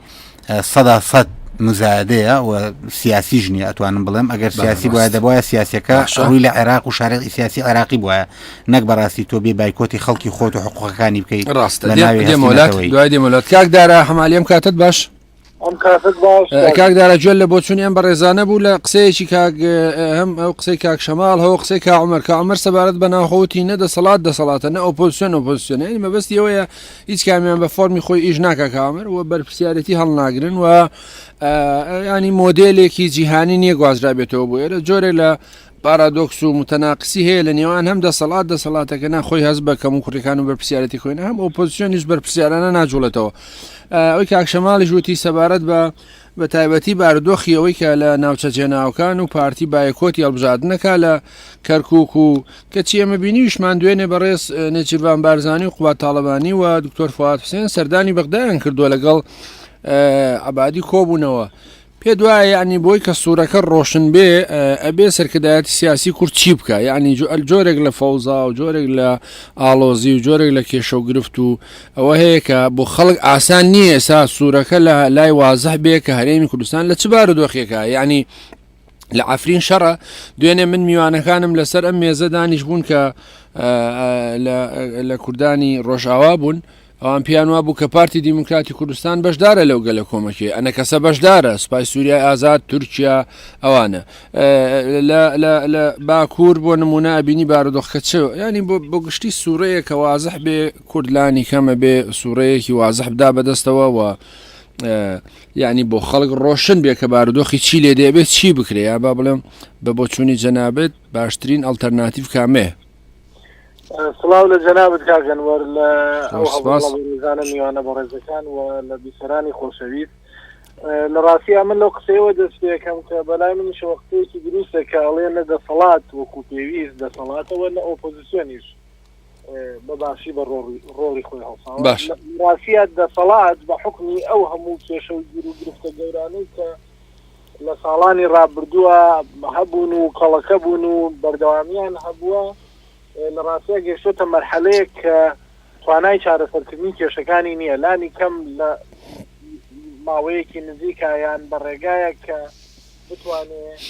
[SPEAKER 7] 100% مزایدەیە و سیاسی ژنی ئەتوانم بڵێم ئەگەر سیاسی بواە دەبواە سیاسەکە ڕووی لە عێراق و شارێکی سیاسی عێراقی بواە نەک بەڕاستی تۆ بێ بایکۆتی خەڵکی خۆت و حقوقەکانی بکەیت
[SPEAKER 3] ڕاستە دوای دێمەلات کاکدارە هەمالیم کاتت باش کاکدارە گوێل لە بۆچوونی ئەم بەڕێزانە بوو لە قسەیەکی هەم ئەو قسەی کاک شەماڵ هەوە قسەی کاعومەر کاعومەر سەبارەت بە ناوخۆتی نەدەسەڵات دەسەڵاتە نە ئۆپۆزیسیۆن ینی مەبەستی ئەوەیە هیچ کامیان بە فۆرمی خۆی ئیش ناکە کاعومەر و بەرپرسیارەتی هەڵناگرن و ینی مۆدێلێکی جیهانی نییە گوازرا بێتەوە بۆ ئێرە جۆرێک لە پارادۆکس و متەناقسی هەیە لە نێوان هەم دەسەڵاتەکە ناخۆی هەز بە کەم و کوڕەکان و بەرپرسیارەتی خۆین هەم ئۆپۆزیسیۆنیش بەرپرسیارانە ناجوڵێتەوە ئەوەی کاک شەماڵیش وتی سەبارەت بە تایبەتی بارودۆخی ئەوەی کە لە ناوچە جێناوەکان و پارتی بایەکۆتی هەڵبژاردنەکە لە کەرکک و کەچی ئەمە بینیویشمان دوێنێ بەڕێز نێچیروان بارزانی و قوبات تاڵەبانی و دکتۆر فواد حوسێن سەردانی بەغدایان کردووە لەگەڵ عەبادی کۆبوونەوە پێ دوایە ینی بۆی کە سوورەکە ڕۆشن بێ ئەبێ سەرکردایەتی سیاسی کورد چی بکە یعنی جۆرێک لە فەوزا و جۆرێک لە ئاڵۆزی و جۆرێک لە کێشە و گرفت و ئەوە هەیە کە بۆ خەڵک ئاسان نییە ئێستا سوورەکە لە لای وازەح بێ کە هەرێمی کوردستان لە چ بارودۆخیەکە یعنی لە ئەفرین شەڕە دوێنێ من میوانەکانم لەسەر ئەم مێزە دانیش بوون کە لە کوردانی ڕۆژئاوا بوون ئەوان پیانوا بوو کە پارتی دیموکراتی کوردستان بەشدارە لەو گەلە کۆمەکی ئەنە کەسە بەشدارە سوپای سووریای ئازاد تورکیا ئەوانە لە باکوور بۆ نمونە ئەبینی بارودۆخەکە چ ینی بۆ گشتی سوورەیە کە وازەح بێ کوردلانی کەمە بێ سوورەیەکی وازەح بدا بەدەستەوە و یعنی بۆ خەڵک ڕۆشن بێ کە بارودۆخی چی لێ دەبێت چی بکرێ یا با بڵێم بە بۆچوونی جەنابێت باشترین ئەڵتەرناتیڤ کامێ
[SPEAKER 8] سڵاو لە جەنابەت کاگەنوەر لە ئەو هەڵبژاردنە میوانە بە ڕێزەکان و لە بیسەرانی خۆشەویست لە ڕاستیە من لەو قسەیەوە دەست پێکەم کە بەلای منیش وەختەیەکی دروستە کە ئەڵێنە دەسەڵات وەکو پێویست دەسەڵاتەوە لە ئۆپۆزیسیۆنیش بەباشی بە ڕۆڵی خۆی هەڵساوە ڕاستیە دەسەڵات بە حکمی ئەو هەموو کێشە و گیر و گرفتە گەورانەی کە لە ساڵانی ڕابردووە هەبوون و کەڵەکە بوون و بەردەوامیان هەبووە لە ڕاستیە گەشتۆتە مەرحەلەیەک کە توانای چارەسەرکردنی کێشەکانی نییە لانی کەم لە ماوەیەکی نزیکایان بە ڕێگایە کە بتوانێت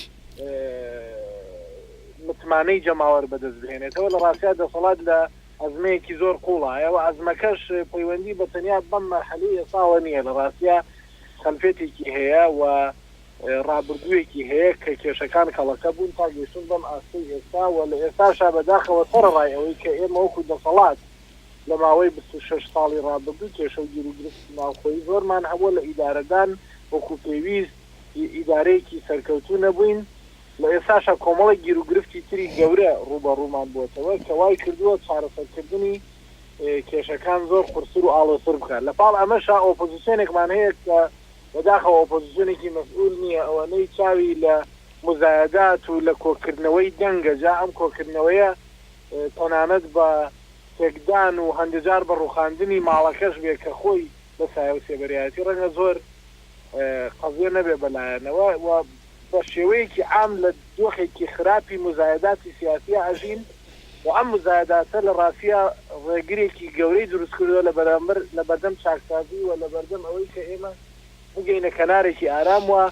[SPEAKER 8] متمانەی جەماوەر بەدەست بهێنێتەوە لە ڕاستیە دەسەڵات لە ئەزمەیەکی زۆر قوڵایە و ئەزمەکەش پەیوەندی بە تەنیا بەم مەرحەلەی ئێساوە نییە لە ڕاستیە خەلفێتێکی هەیە و ڕابردوویەکی هەیە کە کێشەکان کەڵەکە بوون تا گەشتن بەم ئاستی ئێستا و لە ئێستاشا بەداخەوە سەرڕای ئەوەی کە ئێمە وەکو دەسەڵات لە ماوەی 26 ساڵی ڕابردوو کێشە و گیر و گرفت ناوخۆیی زۆرمان هەبووە لە ئیدارەدان وەکو پێویست ئیدارەیەکی سەرکەوتوو نەبووین لە ئێستاشا کۆمەڵی گیر و گرفتی تری گەورە ڕوبەڕوومان بووەتەوە کە وای کردووە چارەسەرکردنی کێشەکان زۆر قورسر و ئاڵۆسر بکات لە پاڵ ئەمەشا ئۆپۆزیسیۆنێکمان هەیە کە بەداخەوە ئۆپۆزیسیۆنێکی مەسئول نییە ئەوەنەی چاوی لە مزایدات و لە کۆکردنەوەی دەنگە جا ئەم کۆکردنەوەیە تەنانەت بە تێکدان و هەندێجار بە ڕوخاندنی ماڵەکەش بێ کە خۆی بە سایە و سێبەریەتی ڕەنگە زۆر قەزیە نەبێ بەلایەنەوە و بە شێوەیەکی عام لە دۆخێکی خراپی مزایداتی سیاسی ئەژین و ئەم مزایداتە لە ڕاستیە ڕێگرێکی گەورەی دروست کردووە لە بەردەم چاکسازی و لە بەردەم ئەوەی کە ئێمە بگەینە کەنارێکی ئارام وە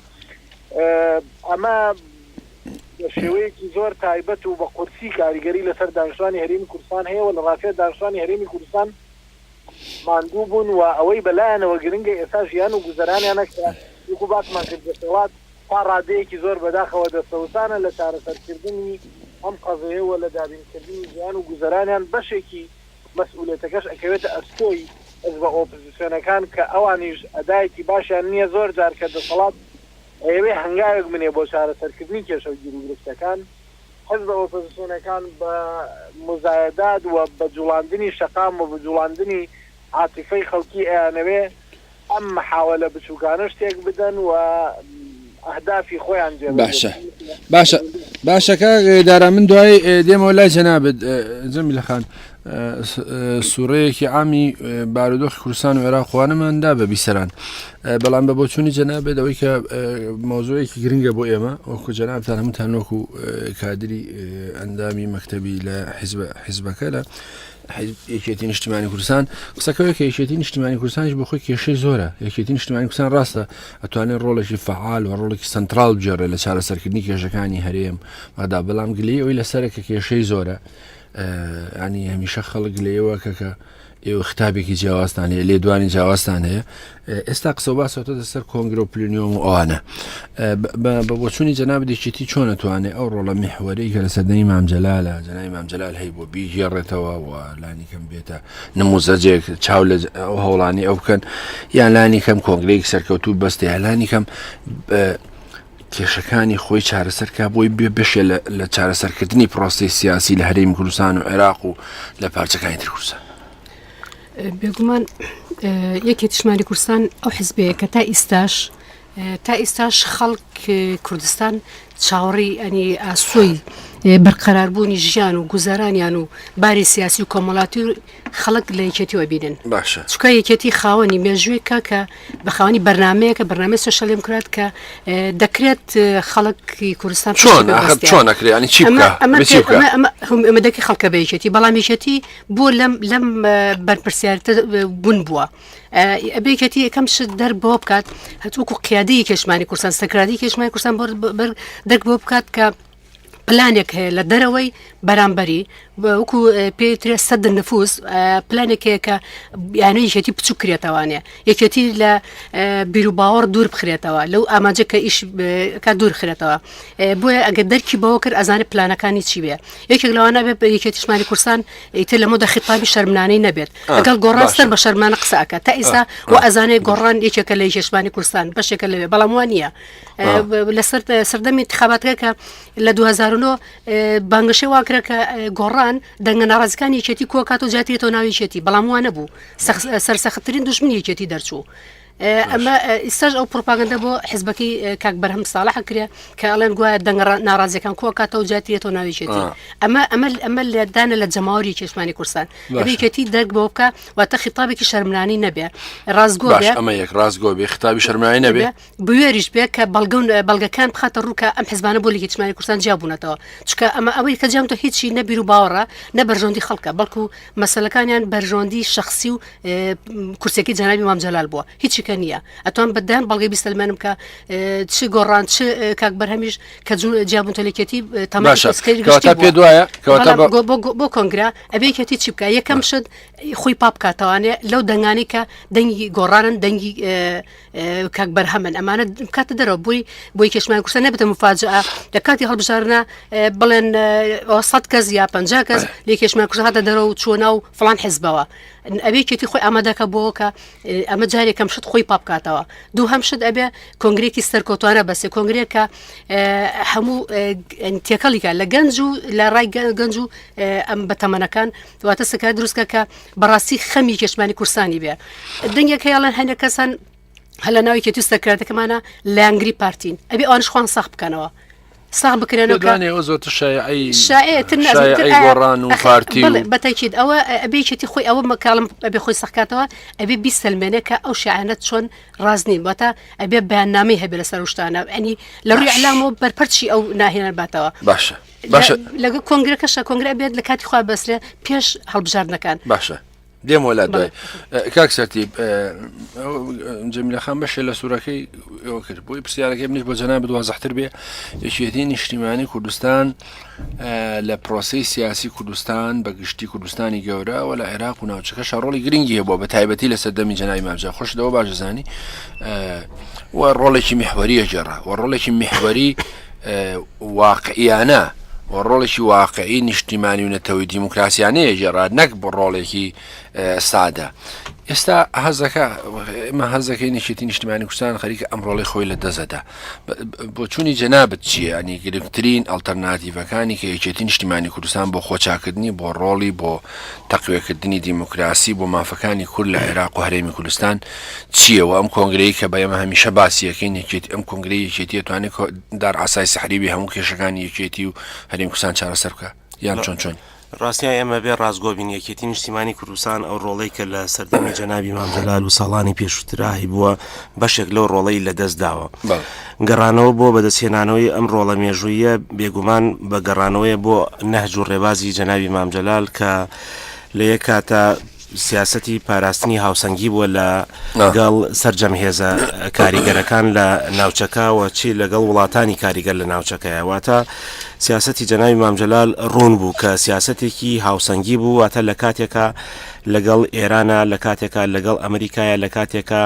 [SPEAKER 8] ئەمە بە شێوەیەکی زۆر تایبەت و بە قورسی کاریگەری لەسەر دانیشتوانی هەرێمی کوردستان هەیە و لە ڕاستیە دانیشتوانی هەرێمی کوردستان ماندوو بوون و ئەوەی بەلایەنەوە گرنگە ئێستا ژیان و گوزەرانیانە کە وەکو باسمان کرد دەسەڵات تا ڕادەیەکی زۆر بەداخەوە دەستەوسانە لە چارەسەرکردنی ئەم قەزەیەوە لە دابینکردنی ژیان و گوزەرانیان بەشێکی مەسئولیەتەکەش ئەکەوێتە ئەستۆی حزب ئۆپۆزیسیۆنەکان کە ئەوانیش ئەدایەکی باشیان نییە زۆر جار کە دەسەڵات ئەوێ هەنگاوێک منێ بۆ چارەسەرکردنی کێشە و گیرگرفتەکان حزب ئۆپۆزیسیۆنەکان بە مزایدات و بە جوڵاندنی شەقام و بە جوڵاندنی عاتیفەی خەڵکی ئەیانەوێ ئەم محاولە بچووکانە شتێک بدەن و ئەهدافی خۆیان
[SPEAKER 3] باشە کاگدارە من دوای دێمەوە لای جەنابەت جەمیلە خان سوورەیەکی عامی بارودۆخی کوردستان و عێراق خوانماندا بە بیسەران بەڵام بە بۆچوونی جەنابێت ئەوەی کە مۆزوعێکی گرنگە بۆ ئێمە وەکو جەنابتان هەمووتان وەکو کادری ئەندامی مەکتەبی لە حیزبەکە لە یەکێتی نیشتیمانی کوردستان قسەکەوەی کە یەکێتی نیشتیمانی کوردستانیش بۆ خۆی کێشەی زۆرە یەکێتی نیشتیمانی کوردستان ڕاستە ئەتوانێت ڕۆڵێکی فعال و ڕۆڵێکی سنترال بجێڕێت لە چارەسەرکردنی کێشەکانی هەرێم وەدا بەڵام گلەی ئەوەی لەسەرە کە کێشەی زۆرە ینی هەمیشە خەڵک لێەوە کە ئێوە ختابێکی جیاوازتان هەیە لێدوانی جیاوازتان هەیە ئێستا قسە باسەوە دەسەر کۆنگرە و پلنیۆم و ئەوانە بە بۆچوونی جەنابێکی چۆن نەتوانێت ئەو ڕۆڵە میحوەرەی کە لە سەردەمی مام جەلالە جەنابی مام جەلال هەیە بۆ بیگێڕێتەوە و لانی کەم بێتە نموزەجێک چاو لە ئەو هەوڵانی ئەو بکەن یان لانی کەم کۆنگرەیەک سەرکەوتوو بەستێ لانی کەم کێشەکانی خۆی چارەسەرکە بۆی بێ بشێ لە چارەسەرکردنی پرۆسی سیاسی لە هەرێمی کوردستان و عێراق و لە پارچەکانی تر کوردستان
[SPEAKER 4] بێگومان یەکێتی نیشتیمانی کوردستان ئەو حیزبەیە کە تا ئێستاش خەڵک کوردستان چاوەڕی ئەنی ئاسۆی بەرقەراربوونی ژیان و گوزارانیان و باری سیاسی و کۆمەڵاتی خەڵک لە یەکێتیەوە بینن
[SPEAKER 3] باشە
[SPEAKER 4] چکە یەکێتی خاوەنی مێژوویەکە کە بە خاوەنی بەرنمەیە کە بەرنامە سۆشیاڵیم کرات کە دەکرێت خەڵکی کوردستان
[SPEAKER 3] چۆن نەکرێت چی
[SPEAKER 4] ئەمە دەکی خەڵکە بە یەکێتی بەڵام یەکێتی بۆ لەم بەرپرسیارەتە بوون بووە ئەبێکەتی یەکەم شت دەرک بۆ بکات هەتووکو قیادەی کێشمانی کوردستان سەکرادی کێشمانی کوردستان دەرک بۆ بکات کە پلانێک هەیە لە دەرەوەی بەرامبەری وەکو پێترێ سەد نفوس پلانێکەیە کە یانە یەکێتی بچوو کرێتەوانێ یەکێتی لە بیر و باوەڕ دوور بخرێتەوە لەو ئاماجە کە ئیش کە دوور خرێتەوە بۆیە ئەگەر دەرکی بەوە کرد ئەزانێ پلانەکانی چی بێ یەکێک لەوانە بێ یەکێتی نیشتیمانی کوردستان ئیتر لە مۆدە خیتابی شەرمنانەی نەبێت لەگەڵ گۆڕاستەر بە شەرمانە قسەکە تا ئێستا و ئەزانێ گۆڕان یەکێکە لە نیشتیمانی کوردستان بەشێکە لەوێ بەڵام وان نییە لەسەر سەردەمی انتخاباتەکە کە لە 2009 بانگەشەی واکرە کە گۆڕان دەنگە ناڕازەکانی یەکێتی کۆکات و جاتێتەوە ناوی یەکێتی بەڵام وانە بوو سەرسەختترین دوژمنی یەکێتی دەرچوو ئەمە ئێستاش ئەو پرۆپاگەندە بۆ حیزبەکەی کاک بەرهەم ساڵح کرێ کە ئەڵێن گوایە دەنگە ناڕازیەکان کۆکاتەوە جاتێتەوە ناوی یەکێتی ئەمە لەدانە لە جەماوەری کێشمانی کوردستان یەکێتی دەرک بۆ بکە واتە خیتابێکی شەرمنانی نەبێ ڕازگۆ بێ
[SPEAKER 3] ئەمە یەک ڕازگۆ بێ خیتابی شەرمانی نەبێ
[SPEAKER 4] بوێریش بێ کە بەڵگەکان بخاتە ڕووکە ئەم حیزبانە بۆ لە کێشمانی کوردستان جیابوونەتەوە چکە ئەمە ئەوەی کە جامتە هیچی نەبیر و باوەڕە نە بەرژۆندی خەڵکە بەڵکو مەسەلەکانیان بەرژۆندی شەخسی و کورسێکی جەنابی مام جەلال بووە هیچیکە نییە ئەتوان بەدان بەڵگەی بیسەلمانم کە چ گۆڕان چ کاک بەرهەمیش کە جیابوونتەلێکێتی
[SPEAKER 3] تەماشا پێ دوایە
[SPEAKER 4] بۆ کۆنگرا ئەبێکێتی چی بکە یەکەم شت خۆی پاپکاتەوانێ لەو دەنگانی کە دەنگی گۆڕانن دەنگی کاک بەرهەمن ئەمانە کاتە دەرەوە بۆی کێشمانی کوردستان نەبێتە مفاجعە لە کاتی هەڵبژارنە بڵێن 100 کەس یا 50 کەس لێ کێشمانی کوردستان هاتە دەرەوە و چۆنا و فڵان حیزبەوە ئەبێکێتی خۆی ئامادەکە بۆ کە ئەمە جارێکم شت خۆی پاپکاتەوە دوو هەم شت ئەبێ کۆنگرێکی سەرکەوتوانە بەسێ کۆنگرێکە هەموو تێکەڵیکە لە گەنج و لە ڕای گەنج و ئەم بەتەمەنەکان واتە سەکە دروستکە کە بەڕاستی خەمی کێشمانی کوردستانی بێ دەنگێک هەیەڵەن هەنێ کەسان هەلە ناوی کێتی سەرکردەکەمانە لە ئەنگری پارتین ئەبێ ئەوانش خوان ساخ بکەنەوە ساغ بکرێنەوە
[SPEAKER 3] زۆرتر
[SPEAKER 4] شایعتر
[SPEAKER 3] گۆڕان و پارتی
[SPEAKER 4] بەتاکید ئەوە ئەبێکێتی خۆی ئەوە مەکاڵم ئەبێ خۆی سەخکاتەوە ئەبێ بیسەلمێنێ کە ئەو شایعانەت چۆن ڕازنین واتە ئەبێ بەیاننامەی هەبێ لەسەر شتانە ئەنی لە ڕووی ئەعلامەوە بەرپەرچی ئەو ناهێنەر باتەوە
[SPEAKER 3] باشە
[SPEAKER 4] لەگە کۆنگرەکەشە کۆنگرە بێت لە کاتی خوا بەسرێ پێش هەڵبژاردنەکان
[SPEAKER 3] باشە دێمەوە لا دوای کاک سەرتیب جەمیلە خان بەشێ لە سوورەکەی ئەوە کرد بۆی پرسیارەکەی منیش بۆ جەناب دوازەحتر بێ یەکێتی نیشتیمانی کوردستان لە پرۆسی سیاسی کوردستان بە گشتی کوردستانی گەورە و لە عێراق و ناوچەکەش ڕۆڵی گرنگی هەبووە بە تایبەتی لە سەردەمی جەنابی مامجا خۆشەوە باشزانی و ڕۆڵێکی میحوەریە جێڕا و ڕۆڵێکی میحوەری واقعیانە و ڕۆڵێکی واقعی نیشتیمانی و نەتەوەی دیموکراسیانەیە ژێڕا نەک بۆ ڕۆڵێکی سادا ئێستا هەزەکە ئمە هەزەکەی نشێتی نیشتمانی کوردستان خەریکە ئەمڕۆڵی خۆی لە دەزەدا بۆ چوونی جەنابەت چییە؟ ئەنی گرنگترین ئەڵتەرناتیڤەکانی کە یەکێتی نیشتیمانی کوردستان بۆ خۆچاکردنی بۆ ڕۆڵی بۆ تەقوێکردنی دیموکراسی بۆ مافەکانی کورد لە عێراق و هەرێمی کوردستان چییە؟ و ئەم کۆنگرەی کە بە ئێمە هەمیشە باسیەکەین یەکێتی ئەم کۆنگرەی یەکێتی توانێت دار ئاسای سەحریبی هەموو کێشەکانی یەکێتی و هەرێمی کوردستان چارەسەر بکە یان چۆن؟
[SPEAKER 5] ڕاستیان ئێمە بێ ڕازگۆبین یەکێتی نیشتیمانی کوردستان ئەو ڕۆڵەی کە لە سەردەمی جەنابی مام جەلال و ساڵانی پێشووتراهی بووە بەشێک لەو ڕۆڵەی لە دەست داوە گەڕانەوە بۆ بەدەستهێنانەوەی ئەم ڕۆڵە مێژوویە بێگومان بە گەڕانەوەیە بۆ نەهج و ڕێبازی جەنابی مام جەلال کە لە یەک کاتە سیاسەتی پاراستنی هاوسەنگی بووە لە گەڵ سەرجەمهێزە کاریگەرەکان لە ناوچەکەوە چی لەگەڵ وڵاتانی کاریگەر لە ناوچەکەیە واتە سیاسەتی جەنابی مام جەلال ڕوون بوو کە سیاسەتێکی هاوسەنگی بوو واتە لە کاتێکە لەگەڵ ئێرانە لە کاتێکە لەگەڵ ئەمریکایە لە کاتێکە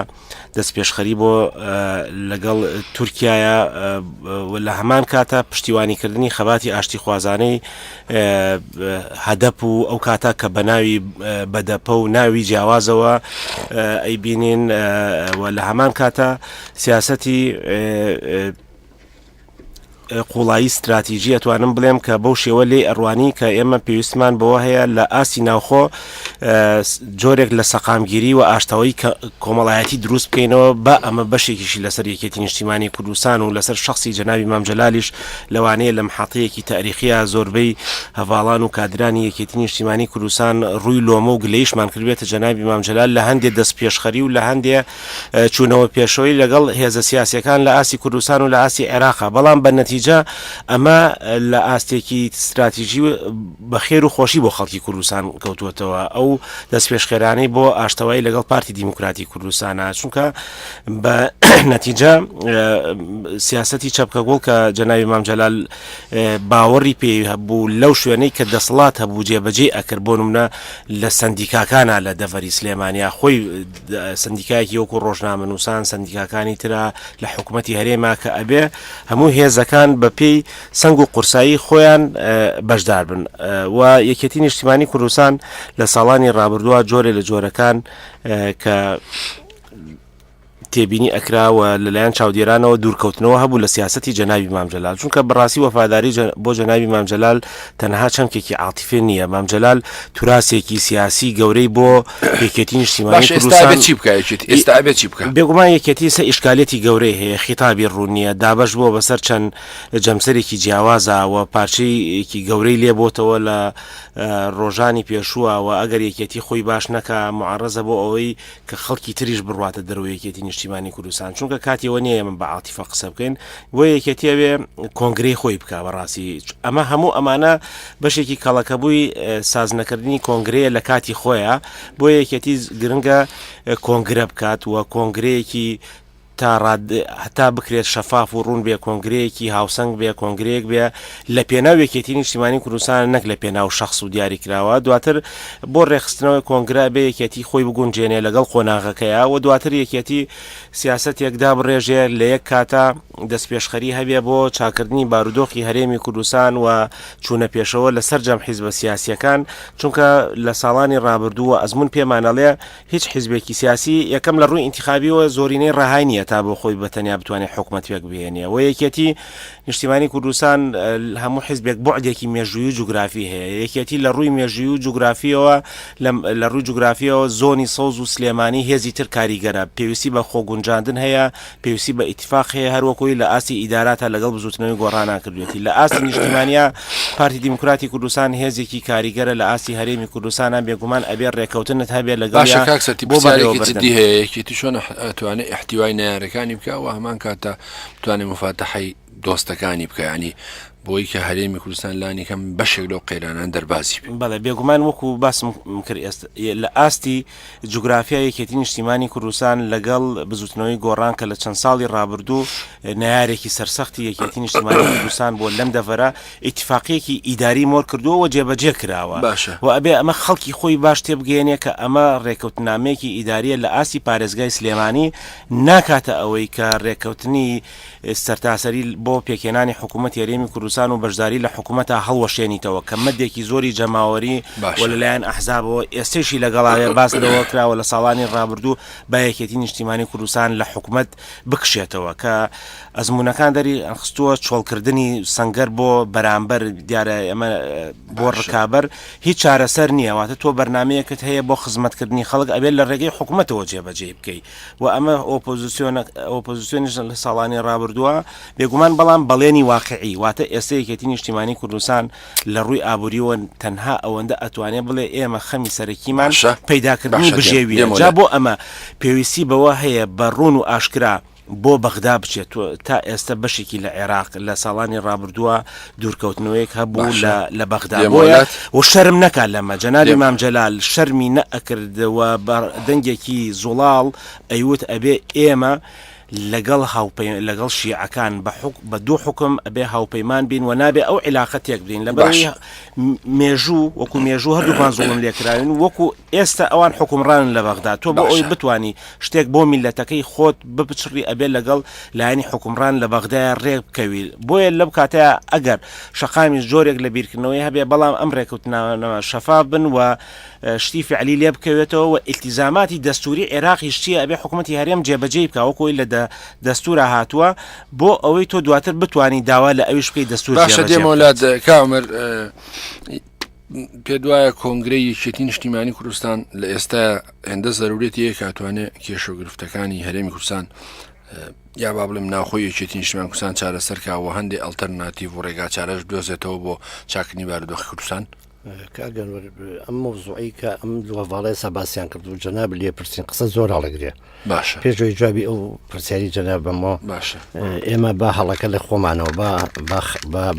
[SPEAKER 5] دەست پێشخەری بۆ لەگەڵ تورکایە لە هەمان کاتە پشتیوانیکردنی خەباتی ئاشتی خوازانەی هەدەپ و ئەو کاتە کە بە ناوی بەدەپە و ناوی جیاوازەوە ئەیبینین لە هەمان کاتە سیاسەتی قوڵایی استراتیژی ئەتوانم بڵێم کە بەو شێوە لێ ئەڕوانی کە ئێمە پێویستمان بەوە هەیە لە ئاسی ناوخۆ جۆرێک لە سەقامگیری و ئاشتەوەی کۆمەڵایەتی دروست بکەینەوە بە ئەمە بەشێکیشی لەسەر یەکێتی نیشتیمانی کوردستان و لەسەر شخصی جەنابی مام جەلالیش لەوانەیە لە محەڵەیەکی تاریخیە زۆربەی هەڤاڵان و کادرانی یەکێتی نیشتیمانی کوردستان ڕووی لۆمە و گلەیشمان کردوێتە جەنابی مام جەلال لە هەندێک دەست پێشخەری و لە هەندێک چوونەوە پێشەوەی لەگەڵ هێزە سیاسیەکان لە ئاسی کوردستان و لە ئاسی عێراقا بەڵام بە نەتیجە ئەمە لە ئاستێکی استراتیژی بەخێر و خۆشی بۆ خەڵکی کوردستان کەوتوێتەوە ئەو دەست پێشخێرانەی بۆ ئاشتەوایی لەگەڵ پارتی دیموکراتی کوردستانە چونکە بە نەتیجە سیاسەتی چەپکەگوڵ کە جەنابی مام جەلال باوەڕی پێ هەبوو لەو شوێنەی کە دەسەڵات هەبوو جێبەجێ ئەکرد بۆ نمونە لە سندیکاکانە لە دەڤەری سلێمانیا خۆی سندیکایەکی وەکو ڕۆژنامە نووسان سندیکاکانی ترە لە حکوومەتی هەرێما کە ئەبێ هەموو هێزەکان بە پێی سنگ و قورسایی خۆیان بەشدار بن و یەکێتی نیشتیمانی کوردستان لە ساڵانی ڕابردووە جۆرێ لە جۆرەکان کە تێبینی ئەکراوە لەلایەن چاودێرانەوە دوورکەوتنەوە هەبوو لە سیاسەتی جەنابی مام جەلال چونکە بەڕاستی وەفاداری بۆ جەنابی مام جەلال تەنها چەمکێکی عاتیفێ نییە مام جەلال توراسێکی سیاسی گەورەی بۆ یەکێتی نیشتیمانی کوردستان بێگومان یەکێتی سە ئیشکالێتی گەورەی هەیە خیتابی ڕوونیە دابەش بۆ بەسەر چەند جەمسەرێکی جیاوازەوە پارچەیەکی گەورەی لێبۆتەوە لە ڕۆژانی پێشووە و ئەگەر یەکێتی خۆی باش نەکە معارەزە بۆ ئەوەی کە خەڵکی تریش بڕواتە دەرەوە یەکێتی نیشتیمانی کوردستان چونکە کاتیەوە نییە من بە عاتیفە قسە بکەین بۆ یەکێتیە بێ کۆنگرەی خۆی بکە بەڕاستی ئەمە هەموو ئەمانە بەشێکی کەڵەکەبووی سازنەکردنی کۆنگرەیە لە کاتی خۆیە بۆ یەکێتی گرنگە کۆنگرە بکات و کۆنگرەیەکی هەتا بکرێت شەفاف و ڕوون بێ کۆنگرەیەکی هاوسەنگ بێ کۆنگرەیەک بێ لە پێناو یەکێتی نیشتیمانی کوردستان نەک لە پێناو شخص و دیاری کراوە دواتر بۆ ڕێخستنەوەی کۆنگرا بێ یەکێتی خۆی بگونجێنێ لەگەڵ قۆناغەکەیە و دواتر یەکێتی سیاسەتێکدا بڕێژێ لە یەک کاتە دەست پێشخەری هەبێ بۆ چاکردنی بارودۆخی هەرێمی کوردستان و چوونە پێشەوە لە سەرجەم حیزبە سیاسیەکان چونکە لە ساڵانی ڕابردووە ئەزمون پێمانەڵێ هیچ حیزبێکی سیاسی یەکەم لە ڕووی ئینتیخابیەوە زۆرینەی ڕەهای نییە تا بۆ خۆی بەتەنیا بتوانێت حکومەتێک بهێنێ و یەکێتی نیشتیمانی کوردستان هەموو حیزبێک بۆعدێکی مێژووی و جوگرافی هەیە یەکێتی لە ڕووی مێژووی و جوگرافیەوە لە ڕووی جوگرافیەوە زۆنی سەوز و سلێمانی هێزی تر کاریگەرە پێویستی بە خۆگونجاندن هەیە پێویستی بە ئیتیفاق هەیە هەروەکوی لە ئاسی ئیداراتە لەگەڵ بزوتنەوەی گۆڕاناکردوێتی لە ئاسی نیشتیمانیا پارتی دیموکراتی کوردستان هێزێکی کاریگەرە لە ئاسی هەرێمی کوردستانە بێگومان ئەبێ ڕێکەوتنت هەبێت لەگەڵ
[SPEAKER 3] یەکێتی چۆن ئەتوانێت احتیوای نارەکانی بکە و هەمان کاتە بتوانێت مفاتەحەی دۆستەکانی بکە ینی بۆی کە هەرێمی کوردستان لانی کەم بەشێک لەو قەیرانان دەربازی
[SPEAKER 5] بەڵێ بێگومان وەکو باسم کرد لە ئاستی جوگرافیا یەکێتی نیشتیمانی کوردستان لەگەڵ بزوتنەوەی گۆڕان کە لە چەند ساڵی ڕابردوو نارێکی سەرسەختی یەکێتی نیشتیمانی کوردستان بۆ لەم دەڤەرە ئیتیفاقیەکی ئیداری مۆر کردووە و جێبەجێ کراوە و ئەبێ ئەمە خەڵکی خۆی باش تێبگەێنێ کە ئەمە ڕێکەوتنامەیەکی ئیداریە لە ئاسی پارێزگای سلێمانی ناکاتە ئەوەی کە ڕێکەوتنی سەرتاسەری بۆ پێکێنانی حکوومەت هەرێمی کوردستان کوردستان و بەشداری لە حکوومەتە هەڵوەشێنیتەوە کە مەدێکی زۆری جەماوەری و لەلایەن ئەحزابەوە ئێستێشی لەگەڵاوێ باس لەوە کراوە لە ساڵانی ڕابردوو با یەکێتی نیشتیمانی کوردستان لە حکوومەت بکشێتەوە کە ئەزمونونەکان دەری ئەخستووە چۆڵکردنی سەنگەر بۆ بەرامبەر دیارە ئەمە بۆ ڕکابەر هیچ چارەسەر نییە واتە تۆ بەرنمەیەکت هەیە بۆ خزمەتکردنی خەڵک ئەبێت لە ڕێگەی حکوومەتەوە جێبەجێ بکەیت و ئەمە ئۆپۆزیسیۆنیش لە ساڵانی ڕابردووە بێگومان بەڵام بەڵێنی واقعی واتە ئێستا یەکێتی نیشتیمانی کوردستان لە ڕووی ئابووریەوە تەنها ئەوەندە ئەتوانێت بڵێ ئێمە خەمی سەرەکیمان پەیداکردنی بژێویە جا بۆ ئەمە پێویستی بەوە هەیە بەڕوون و ئاشکرا بۆ بەغدا بچێت تا ئێستا بەشێکی لە عێراق لە ساڵانی ڕابردووە دوورکەوتنەوەیەک هەبوو لە بەغدا و شەرم نەکات لەمە جەنابی مام جەلال شەرمی نەئەکردەوە دەنگێکی زوڵاڵ ئەیوت ئەبێ ئێمە لەگەڵ شیعەکان بە دوو حکم ئەبێ هاوپەیمان بین و نابێ ئەو علاقەتێک بین لە بەش مێژوو وەکو مێژوو هەردووکان زوڵم لێکراون وەکو ئێستا ئەوان حکومڕان لە بەغدا تۆ بۆ ئەوی بتانی شتێک بۆ میلەتەکەی خۆت بپچڕی ئەبێ لەگەڵ لایەنی حکومڕان لە بەغدایە ڕێک بکەوی بۆیە لەم کاتەیە ئەگەر شەقامی زۆرێک لە بیرکردنەوەی هەبێ بەڵام ئەم ڕێکەوتنەوە شەفاف بن و شتی فعلی لێ بکەوێتەوە و ئیلتیزاماتی دەستوری عێراقی شتیە ئەبێ حکوومەتی هەرێم جێبەجێ بکە وەکۆی لە دەستورە هاتووە بۆ ئەوەی تۆ دواتر بتانی داوا لە ئەویش بکەی دەستور
[SPEAKER 3] باشە دێمەولاد کامر پێ دوایە کۆنگرەی یەکێتی نیشتیمانی کوردستان لە ئێستا هێندە زەرورێتی کاتوانێت کێشە گرفتەکانی هەرێمی کوردستان یا با بڵێم ناوخۆی یەکێتی نیشتیمانی کوردستان چارەسەرکاوە هەندێک ئەڵتەرناتیڤ و ڕێگا چارەش دۆزێتەوە بۆ چاکنی بارودۆخی کوردستان
[SPEAKER 6] کاگەر ئەم مۆزوعی کە ئەم دووەڤاڵەیە سەباسییان کرد و جەناب لێ پرسین قسە زۆر هەڵەگرێ
[SPEAKER 3] باشە
[SPEAKER 6] پێشەوەی جوابی ئەو پرسیاری جەناب بەمەوە
[SPEAKER 3] باشە
[SPEAKER 6] ئێمە با هەڵەکە لە خۆمانەوە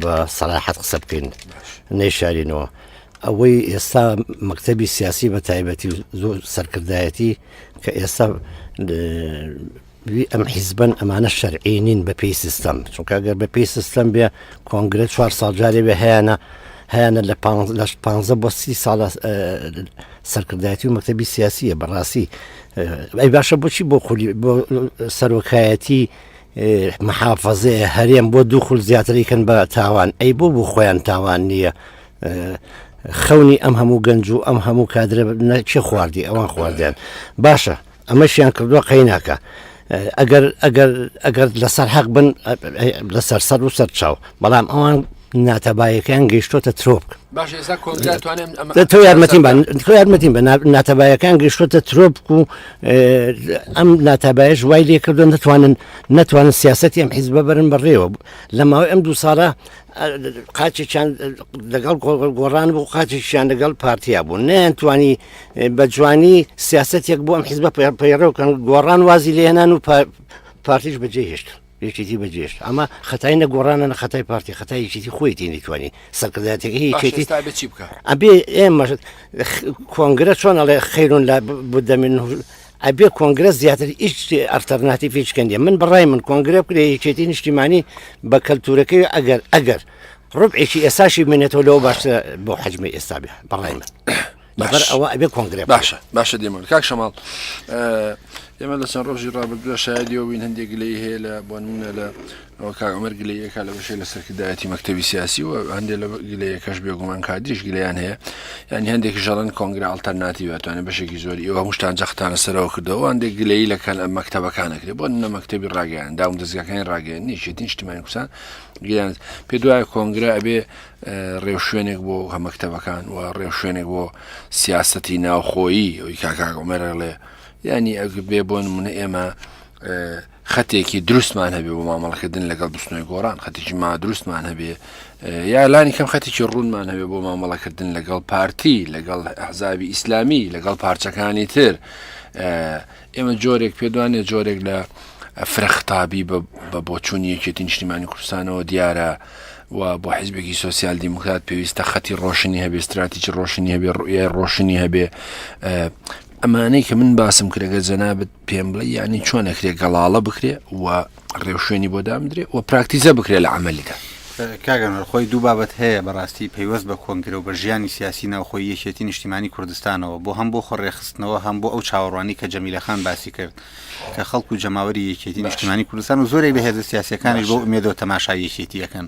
[SPEAKER 6] بە سەراحەت قسە بکەین نەیشارینەوە ئەوەی ئێستا مەکتەبی سیاسی بە تایبەتی زۆر سەرکردایەتی کە ئێستا ئەم حیزبن ئەمانە شەرعینین بە پێی سیستەم چونکە ئەگەر بە پێی سیستەم بێ کۆنگرێت 4 ساڵ جارێ بێ هیانە لە 15 بۆ 30 ساڵە سەرکردایەتی و مەکتەبی سیاسیە بەڕاستی ئەی باشە بۆچی بۆ سەرۆکایەتی محافەزەیە هەرێم بۆ دوو خول زیاتریکەن بە تاوان ئەی بۆ خۆیان تاوان نییە خەونی ئەم هەموو گەنج و ئەم هەموو کادرە چی خواردی ئەوان خواردیان باشە ئەمەشیان کردووە قەیناکە ئەگەر لەسەر حەق بن لەسەر سەر و سەر چاو بەڵام ئەوان ناتەبایەکان گەیشتۆتە ترۆپ تۆ یارمەتیم بە ناتەبایەکان گەیشتۆتە ترۆپک و ئەم ناتەبایەش وای لێ کردو نەتوانن سیاسەتی ئەم حیزبە بەرن بەڕێوە لە ماوەی ئەم دوو ساڵە قاچێکیان لەگەڵ گۆڕان بوو قاچێکیان لەگەڵ پارتیا بوو نەیانتوانی بە جوانی سیاسەتێک بۆ ئەم حیزبە پەیڕەوکەن گۆڕان وازی لێهێنان و پارتیش بەجێهێشت یەکێتی بەجێشت ئەمە خەتای نەگۆڕانە نە خەتای پارتی خەتای یەکێتی خۆی تێنیتوانی سەرکردایەتەکەی یەکێتی ئەبێ ئێمە کۆنگرە چۆن ئەڵێ خەیرون لا بودەمین ئەبێ کۆنگرە زیاتر هیچ ئەلتەرناتیڤی هیچکەندێ من بەڕای من کۆنگرە بکرێ یەکێتی نیشتیمانی بە کەلتورەکەی ئەگەر ڕبعێکی ئێساشی بمێنێتەوە لەوە باشتر بۆ حەجمی ئێستا بێ بەڕای من لەبەر ئەوە ئەبێ کۆنگرە
[SPEAKER 3] باشە دێمەوە کاک شەماڵ ئێمە لە چەند ڕۆژی ڕابردووە شایدیەوە بین هەندێک گلەی هەیە لە بۆ نمونە لە کاک عومەر گلەیەکە لە بەشەی لە سەرکردایەتی مەکتەبی سیاسی و هەندێک لە گلەیەکەش بێگومان کادریش گلەیان هەیە ینی هەندێکی ژەڵەن کۆنگرە ئەڵتەرناتیڤ ئەتوانێت بەشێکی زۆری ئەوە هەمووشتان جەختانە سەرەوە کردەوە هەندێک گلەیی لە مەکتەبەکانەکرێت بۆ نە مەکتەبی ڕاگەیان داوم دەستگاکانی ڕاگەیان یەکێتی نیشتیمانی کوردستان گیان پێ دوایە کۆنگرە ئەبێ ڕێو شوێنێک بۆ هەمەکتەبەکان و ڕێو شوێنێک بۆ سیاسەتی ناوخۆیی ئەوی کاک عومەرەڵێ ینی ئەگە بێ بۆ نمونە ئێمە خەتێکی دروستمان هەبێ بۆ مامەڵەکردن لەگەڵ بستنەوەی گۆڕان خەتێکی ما دروستمان هەبێ یا لانی کەم خەتێکی ڕوونمان هەبێ بۆ مامەڵەکردن لەگەڵ پارتی لەگەڵ ئەحزابی ئیسلامی لەگەڵ پارچەکانی تر ئێمە جۆرێک پێدوانێت جۆرێک لە فرەختابی بە بۆچوونی یەکێتی نیشتیمانی کوردستانەوە دیارە و بۆ حیزبێکی سۆسیال دیموکرات پێویستە خەتی ڕۆشنی هەبێ استراتیجی ڕۆشنی هەبێ ڕوئیای ڕۆشنی هەبێ ئەمانەی کە من باسم کرێگە جەنابەت پێم بڵێ یعنی چۆنەکرێ گەڵاڵە بکرێ و ڕێو شوێنی بۆ دامدرێ و پراکتیزە بکرێ لە عملیدا
[SPEAKER 7] کاگەنەوە خۆی دوو بابەت هەیە بەڕاستی پەیوەست بە کۆنگرە و بە ژیانی سیاسی ناوخۆی یەکێتی نیشتیمانی کوردستانەوە بۆ هەم بۆ خۆڕێخستنەوە هەم بۆ ئەو چاوەڕوانی کە جەمیلەخان باسی کرد کە خەڵک و جەماوەری یەکێتی نیشتیمانی کوردستان و زۆرێک بە هێزە سیاسیەکانیش بۆ ئومێدەوە تەماشای یەکێتیەکەن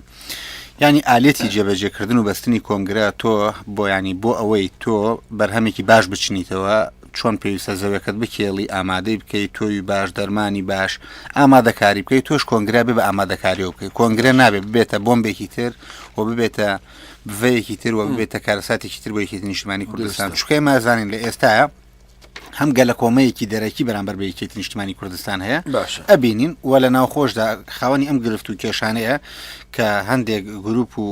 [SPEAKER 7] ینی ئالێتی جێبەجێکردن و بەستنی کۆنگرە تۆ بۆ ینی بۆ ئەوەی تۆ بەرهەمێکی باش بچنیتەوە چۆن پێویستە زەوەکەت بکێڵی ئامادەی بکەیت تۆی باش دەرمانی باش ئامادەکاری بکەیت تۆش کۆنگرا بێ بە ئامادەکاریەوە بکەیت کۆنگرە نابێت ببێتە بۆمبێکی تر و ببێتە بڤەیەکی تر و ببێتە کارەساتێکی تر بۆ یەکێتی نیشتیمانی کوردستان چکەی مازانین لە ئێستاە هەم گەلە کۆمەیەکی دەرەکی بەرامبەر بە یەکێتی نیشتیمانی کوردستان هەیە ئەبینین و لە ناوخۆشدا خاوەنی ئەم گرفت و کێشانەیە کە هەندێک گروپ و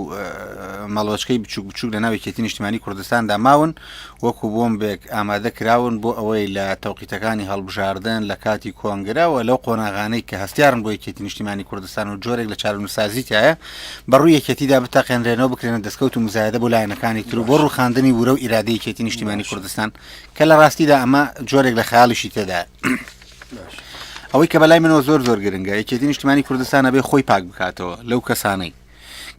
[SPEAKER 7] مەڵۆچکەی بچوک بچوک لە ناو یەکێتی نیشتیمانی کوردستاندا ماون وەکو بۆمبێک ئامادە کراون بۆ ئەوەی لە تەوقیتەکانی هەڵبژاردن لە کاتی کۆنگرەوە لەو قۆناغانەی کە هەستیارن بۆ یەکێتی نیشتیمانی کوردستان و جۆرێک لە چارەنووسازیتایە بەڕووی یەکێتیدا بتاقێنرێنەوە بکرێنە دەستکەوت و مزایدە بۆ لایەنەکانی تر و بۆ ڕووخاندنی ورە و ئیرادەی یەکێتی نیشتیمانی کوردستان کە لە ڕاستیدا ئەمە جۆرێک لە خەیاڵیشی تێدا ئەوەی کە بەلای منەوە زۆر زۆر گرنگە یەکێتی نیشتیمانی کوردستانە بێ خۆی پاک بکاتەوە لەو کەسانەی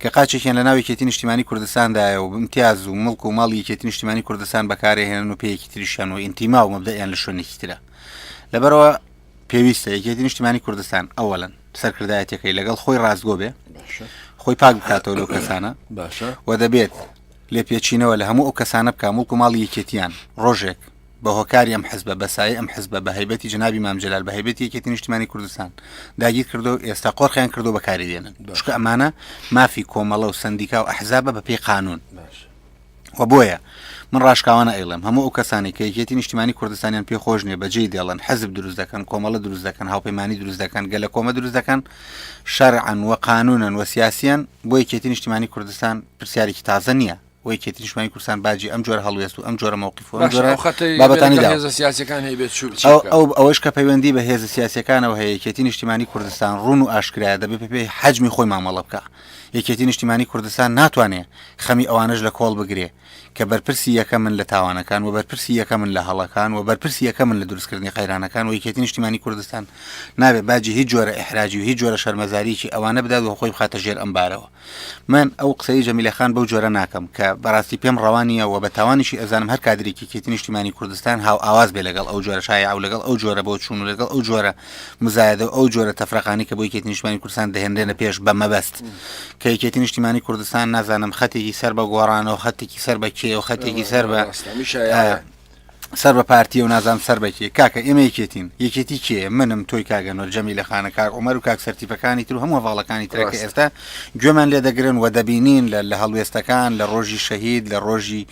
[SPEAKER 7] کە قاچێکیان لە ناو یەکێتی نیشتیمانی کوردستاندایە و امتیاز و مڵک و ماڵی یەکێتی نیشتیمانی کوردستان بەکارهێنن و پێیەکی تریشیان و ئینتیما و مەبدەیان لە شوێنێکی ترە لەبەرەوە پێویستە یەکێتی نیشتیمانی کوردستان ئەوەڵەن سەرکردایەتەکەی لەگەڵ خۆی ڕازگۆ بێ خۆی پاک بکاتەوە لەو کەسانە و دەبێت لێ پێچینەوە لە هەموو ئەو کەسانە بکە مڵک و ماڵی یەکێتیان ڕۆژێک بە هۆکاری ئەم حزبە بەسایی ئەم حزبە بە هەیبەتی جنابی مامجلال بە هەیبەتی یەکێتی نیشتیمانی کوردستان داگیر کردو ئێستا قۆرخیان کردو بەکاری دێنن چکە ئەمانە مافی کۆمەڵە و سندیکا و ئەحزابە بە پێی قانون و بۆیە من ڕاشکاوانە ئەیڵم هەموو ئەو کەسانی کە یەکێتی نیشتیمانی کوردستانیان پێ خۆش نیە بەجێی دێڵن حزب دروست دەکەن کۆمەڵە دروست دەکەن هاوپەیمانی دروست دەکەن گەلە کۆمە دروست دەکەن شەرعەن و قانونن و سیاسیان بۆ یەکێتی نیشتیمانی کوردستان پرسیارێکی تازە نییە و یەکێتی نیشتیمانی کوردستان باجی ئەم جۆرە هەڵوێست و ئەم جۆرە مووقیف و ئەم جۆرە بابەتانی دا ئەوەش کە پەیوەندی بە هێزە سیاسیەکانەوە هەیە یەکێتی نیشتیمانی کوردستان ڕوون و ئاشکرایە دەبێت پێی حەجمی خۆی مامەڵە بکە یەکێتی نیشتیمانی کوردستان ناتوانێت خەمی ئەوانش لە کۆڵ بگرێ کە بەرپرسی یەکە من لە تاوانەکان و بەرپرسی یەکە من لە هەڵەکان و بەرپرسی یەکە من لە دروستکردنی قەیرانەکان و یەکێتی نیشتیمانی کوردستان نابێت باجی هیچ جۆرە ئیحراجی و هیچ جۆرە شەرمەزاریی ئەوانە بدات و خۆی بخاتە ژێر ئەم بارەوە من ئەو قسەی جەمیلەخان بەو جۆرە ناکەم کە بەڕاستی پێم ڕەوانیە و بە تاوانیشی ئەزانم هەر کادرێکی یەکێتی نیشتیمانی کوردستان هاو ئاواز بێ لەگەڵ ئەو جۆرە شایع و لەگەڵ ئەو جۆرە بۆ چوون و لەگەڵ ئەو جۆرە مزایدە و ئەو جۆرە تەفرەقانی کە بۆ یەکێتی نیشتیمانی کوردستان دەهێنرێنە پێش بە مەبەست کە یەکێتی نیشتیمانی کوردستان نازانم خەتێکی سەر بە گۆڕانەوە خەتێکی سەر بە کێ و خەتێکی سەر بە پارتی و نازام سەر بەکێ کاکە ئێمە یەکێتین یەکێتی کێ منم تۆی کاگەنەوە جەمیلەخانە کاک عومەر و کاک سەرتیفەکانی تر و هەموو هەواڵەکانی ترەکە ئێستا گوێمان لێ دەگرن و دەبینین لە هەڵوێستەکان لە ڕۆژی شەهید لە ڕۆژی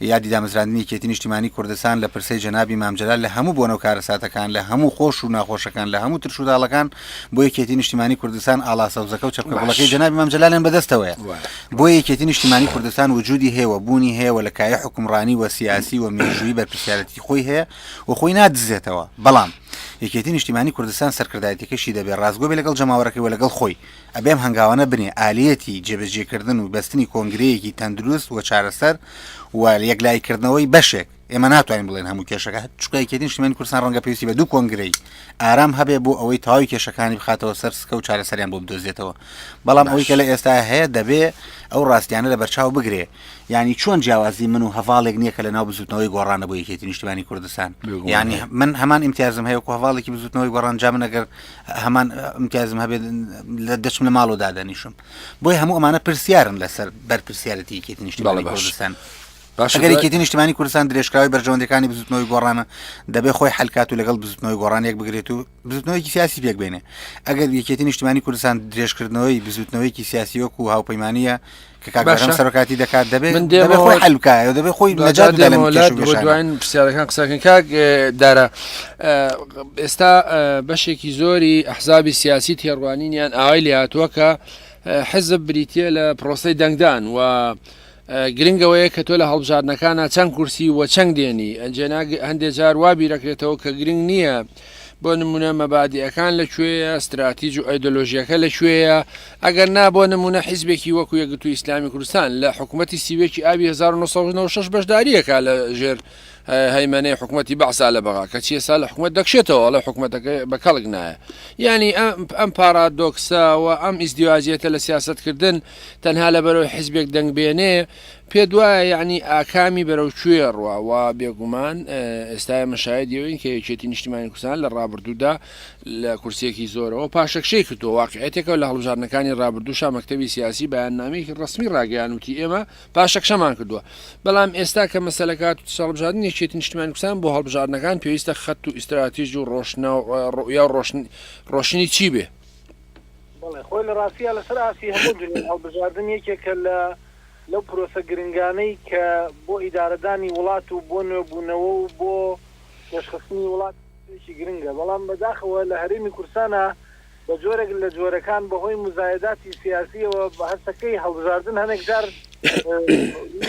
[SPEAKER 7] یادی دامەزراندنی یەکێتی نیشتیمانی کوردستان لە پرسەی جەنابی مامجلال لە هەموو بۆنە و کارەساتەکان لە هەموو خۆش و ناخۆشەکان لە هەموو ترشوداڵەکان بۆ یەکێتی نیشتیمانی کوردستان ئالاسەوزەکە و چەپکەبڵەکەی جەنابی مامجلالیان بەدەستەوەیە بۆ یەکێتی نیشتیمانی کوردستان وجودی هەیە بوونی هەیە و لە کایە حکومڕانی و سیاسی و مێژووی بەرپرسیارەتی خۆی هەیە و خۆی نادزێتەوە بەڵام یەکێتی نیشتیمانی کوردستان سەرکردایەتەکەشی دەبێت ڕازگۆ بێ لەگەڵ جەماوەڕەکەی و لەگەڵ خۆی ئەبێم هەنگاوانە بنێ ئالەتی جێبەجێکردن و بەستنی کۆنگرەیەکی تەندروست و چارەسەر و یەکلایکردنەوەی بەشێک ئێمە ناتوانین بڵێن هەموو کێشەکە چکە یەکێتی نیشتیمانی کوردستان ڕەنگە پێویستی بە دوو کۆنگرەی ئارام هەبێ بۆ ئەوەی تەواوی کێشەکانی بخاتەوە سەر سکە و چارەسەریان بۆ بدۆزێتەوە بەڵام ئەوەی کە لە ئێستا هەیە دەبێ ئەو ڕاستیانە لە بەرچاو بگرێ ینی چۆن جیاوازی من و هەواڵێک نییە کە لە ناو بزوتنەوەی گۆڕانە بۆ یەکێتی نیشتیمانی کوردستان ینی من هەمان ئیمتیازم هەیە و هەواڵێکی بزوتنەوەی گۆڕان جا من ئەگەر هەمان ئیمتیازم هەبێت لە دەچم لە ماڵ و دادەنیشم بۆی هەموو ئەمانە پرسیارن لەسەر بەرپرسیارەتی یەکێتی نیشتیمانی کوردستان ئەگەر یەکێتی نیشتیمانی کوردستان درێژکراوی بەرژەوەندەکانی بزوتنەوەی گۆڕانە دەبێت خۆی حلکات و لەگەڵ بزوتنەوەی گۆڕانێک بگرێت و بزوتنەوەیکی سیاسی پێک بێنێ ئەگەر یەکێتی نیشتیمانی کوردستان درێژکردنەوەی بزوتنەوەیکی سیاسی وەکو و هاوپەیمانیە کە کاکەم سەرۆکاتی دەکات دەبێت خۆی حلکایە دەبێت خۆی نەجات
[SPEAKER 3] دوایین پرسیارەکان قسەکەن کاک دارە ئێستا بەشێکی زۆری ئەحزابی سیاسی تێڕوانینیان ئاوای لێ هاتووە کە حزب بریتیە لە پرۆسەی دەنگدان و گرنگەوەیە کە تۆ لە هەڵبژاردنەکانە چەند کورسی و چەند دێنی ئەنجێنا هەندێک جار وا بیرەکرێتەوە کە گرنگ نییە بۆ نمونە مەبادیەکان لەکوێیە استراتیژ و ئایدۆلۆژیەکە لەکوێیە ئەگەر نا بۆ نمونە حیزبێکی وەکو یەکگرتووی ئیسلامی کوردستان لە حکوومەتی سیوێکی ئابی 1996 بەشداریەکە لە ژێر هەیمەنەی حکوومەتی بەعسا لە بەغا کە چیە سا لە حکوومەت دەکشێتەوە لە حکوومەتەکە بە کەڵک نایە ینی ئەم پارادۆکسە و ئەم ئیزدیواجێتە لە سیاستکردن تەنها لە بەرەوەی حیزبێک دەنگ بێنێ پێ دوایە یعنی ئاکامی بەرەو کوێ ڕواوە بێگومان ئێستا مەشاهدیەوەین کە یەکێتی نیشتیمانی کوردستان لە ڕابردوودا لە کورسێکی زۆرەوە پاشەکشەی کردو واقعەتێکەوە لە هەڵبژاردنەکانی ڕابردووشا مەکتەبی سیاسی بەیاننامەیەکی ڕسمی ڕاگەیانوتی ئێمە پاشەکشەمان کردووە بەڵام ئێستا کە مەسەلەکات هەڵبژاردن یەکێتی نیشتیمانی کوردستان بۆ هەڵبژاردنەکان پێویستە خەت و ئیستراتیژ و ڕۆشنی چی بێ؟
[SPEAKER 8] خۆی لە ڕاستیە لەسەر ئاسی هەموو دنیا هەڵبژاردن یەکێکە لەو پرۆسە گرنگانەی کە بۆ ئیدارەدانی وڵات و بۆ نوێبوونەوە و بۆ پێشخستنی وڵاتێکی گرنگە بەڵام بەداخەوە لە هەرێمی کوردستانە بە جۆرێک لە جۆرەکان بەهۆی مزایداتی سیاسیەوە بە هەستەکەی هەڵبژاردن هەنێک جار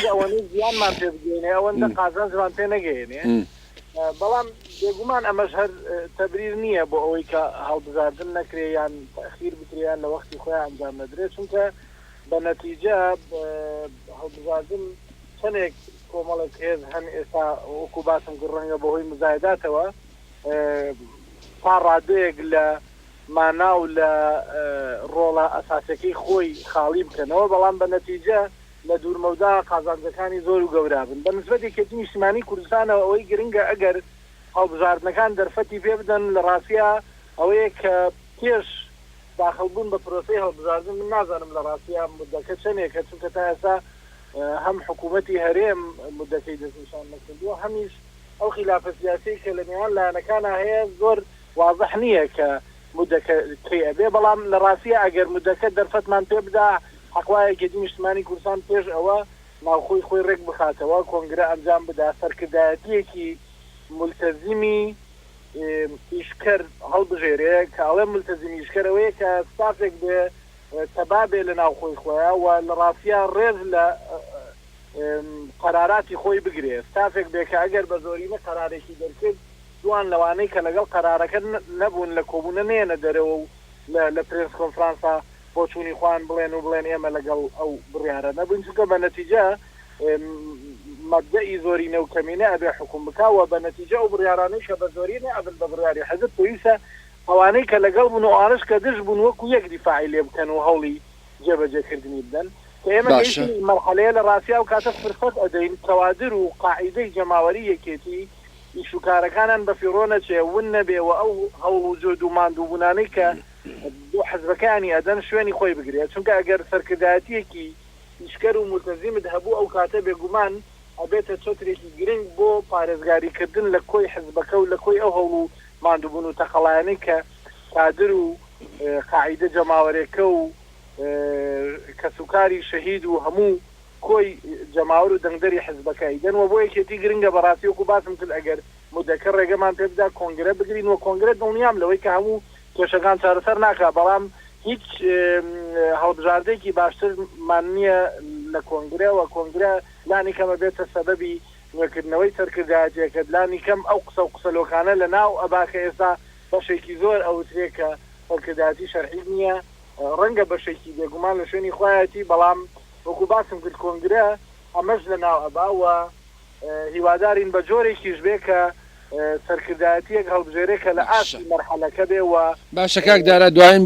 [SPEAKER 8] ئەوەنەی زیانمان پێ بگەێنێ ئەوەندە قازانجمان پێ نەگەێنێ بەڵام بێگومان ئەمەش هەر تەبریر نییە بۆ ئەوەی کە هەڵبژاردن نەکرێ یان تەخیر بکریان لە وەختی خۆیان ئەنجام نەدرێت چونکە بە نەتیجە هەڵبژاردن چەندێک کۆمەڵێک هێز هەن ئێستا وەکو باسم کرد ڕەنگە بەهۆی مزایداتەوە تا ڕادەیەک لە مانا و لە ڕۆڵە ئەساسەکەی خۆی خاڵی بکەنەوە بەڵام بە نەتیجە لە دوورمەودا قازانجەکانی زۆر و گەورابن بە نسبەت یەکێتی نیشتیمانی کوردستانەوە ئەوەی گرنگە ئەگەر هەڵبژاردنەکان دەرفەتی پێ بدەن لە ڕاستیە ئەوەیە کە پێش داخەڵبوون بە پرۆسەی هەڵبژاردن من نازانم لە ڕاستیە مدەکە چەندێکە چونکە تا ئێستا هەم حکوومەتی هەرێم مدەکەی دەستنیشان نەکردووە هەمیش ئەو خلافە سیاسی کە لە نێوان لایەنەکانە هەیە زۆر واضح نییە کە مدەکە کەی ئەبێ بەڵام لە ڕاستیە ئەگەر مدەکە دەرفەتمان پێ بدا حەقوایە یەکێتی نیشتیمانی کوردستان پێش ئەوە ناوخۆی خۆی ڕێک بخاتەوە کۆنگرە ئەنجام بدا سەرکردایەتیەکی ملتەزیمی ئیشکەر هەڵبژێرێ کە ئەڵێ ملتەزیمی ئیشکەرەوەیە کە ستافێک بێ تەبابێ لە ناوخۆی خۆیە و لە ڕاستیە ڕێز لە قەراراتی خۆی بگرێ ستافێک بێ کە ئەگەر بە زۆرینە قەرارێکی دەرکرد دوان لەوانەی کە لەگەڵ قەرارەکە نەبوون لە کۆبوونە نێنە دەرەوە و لە پرێس کۆنفرانسا بۆ چوونی خوان بڵێن و بڵێن ئێمە لەگەڵ ئەو بڕیارە نەبوون چونکە بە نەتیجە مەبدەئی زۆرینە و کەمینە ئەبێ حکوم بکاوە بە نەتیجە ئەو بڕیارانەی کە بە زۆرینە ئەبن بە بڕیاری حەزب پۆلیسە ئەوانەی کە لەگەڵ بوون و ئانش کە دژ بوون وەکو یەک دیفاعی لێ بکەن و هەوڵی جێبەجێکردنی بدەن کە ئێمە مەرحەلەیە لە ڕاستیا و کاتە فرصەت ئەدەین کەوادر و قاعیدەی جەماوەری یەکێتی ئیشوکارەکانان بە فیڕۆ نەچێ ون نەبێەوە ئەو هەوڵ و جۆد و ماندووبوونانەی کە دوو حزبەکانی ئەدەن شوێنی خۆی بگرێت چونکە ئەگەر سەرکردایەتیەکی ئیشکەر و ملتەزیمت هەبوو ئەو کاتە بێگومان ئەبێتە چۆترێکی گرنگ بۆ پارێزگاریکردن لە کۆی حزبەکە و لە کۆی ئەو هەوڵ و ماندووبوون و تەخەڵایانەی کە کادر و قاعیدە جەماوەرێکە و کەسوکاری شەهید و هەموو کۆی جەماوەر و دەنگدەری حزبەکەی دەنوە بۆ یەکێتی گرنگە بەڕاستی وەکو باسم کرد ئەگەر مدەکە ڕێگەمان پێ بدا کۆنگرە بگرین و کۆنگرە دڵنیام لەوەی کە هەموو کێشەکان چارەسەر ناکا بەڵام هیچ هەڵبژاردەیەکی باشترمان نییە لە کۆنگرەوە کۆنگرە لانی کەمە بێتە سەبەبی نوێکردنەوەی سەرکردایەتێکە لانی کەم ئەو قسە و قسەلۆکانە لە ناو ئەباکە ئێستا بەشێکی زۆر ئەوترێکە سەرکردایەتی شەرعی نییە ڕەنگە بەشێکی بێگومان لە شوێنی خۆیەتی بەڵام وەکو باسم کرد کۆنگرە ئەمەش لە ناو ئەباوە هیوادارین بە جۆرێکیش بێ کە سەرکردایەتیەک هەڵبژێرێکە لە ئاسی مەرحەلەکە بێەوە
[SPEAKER 3] باشە کاکدارە دوایین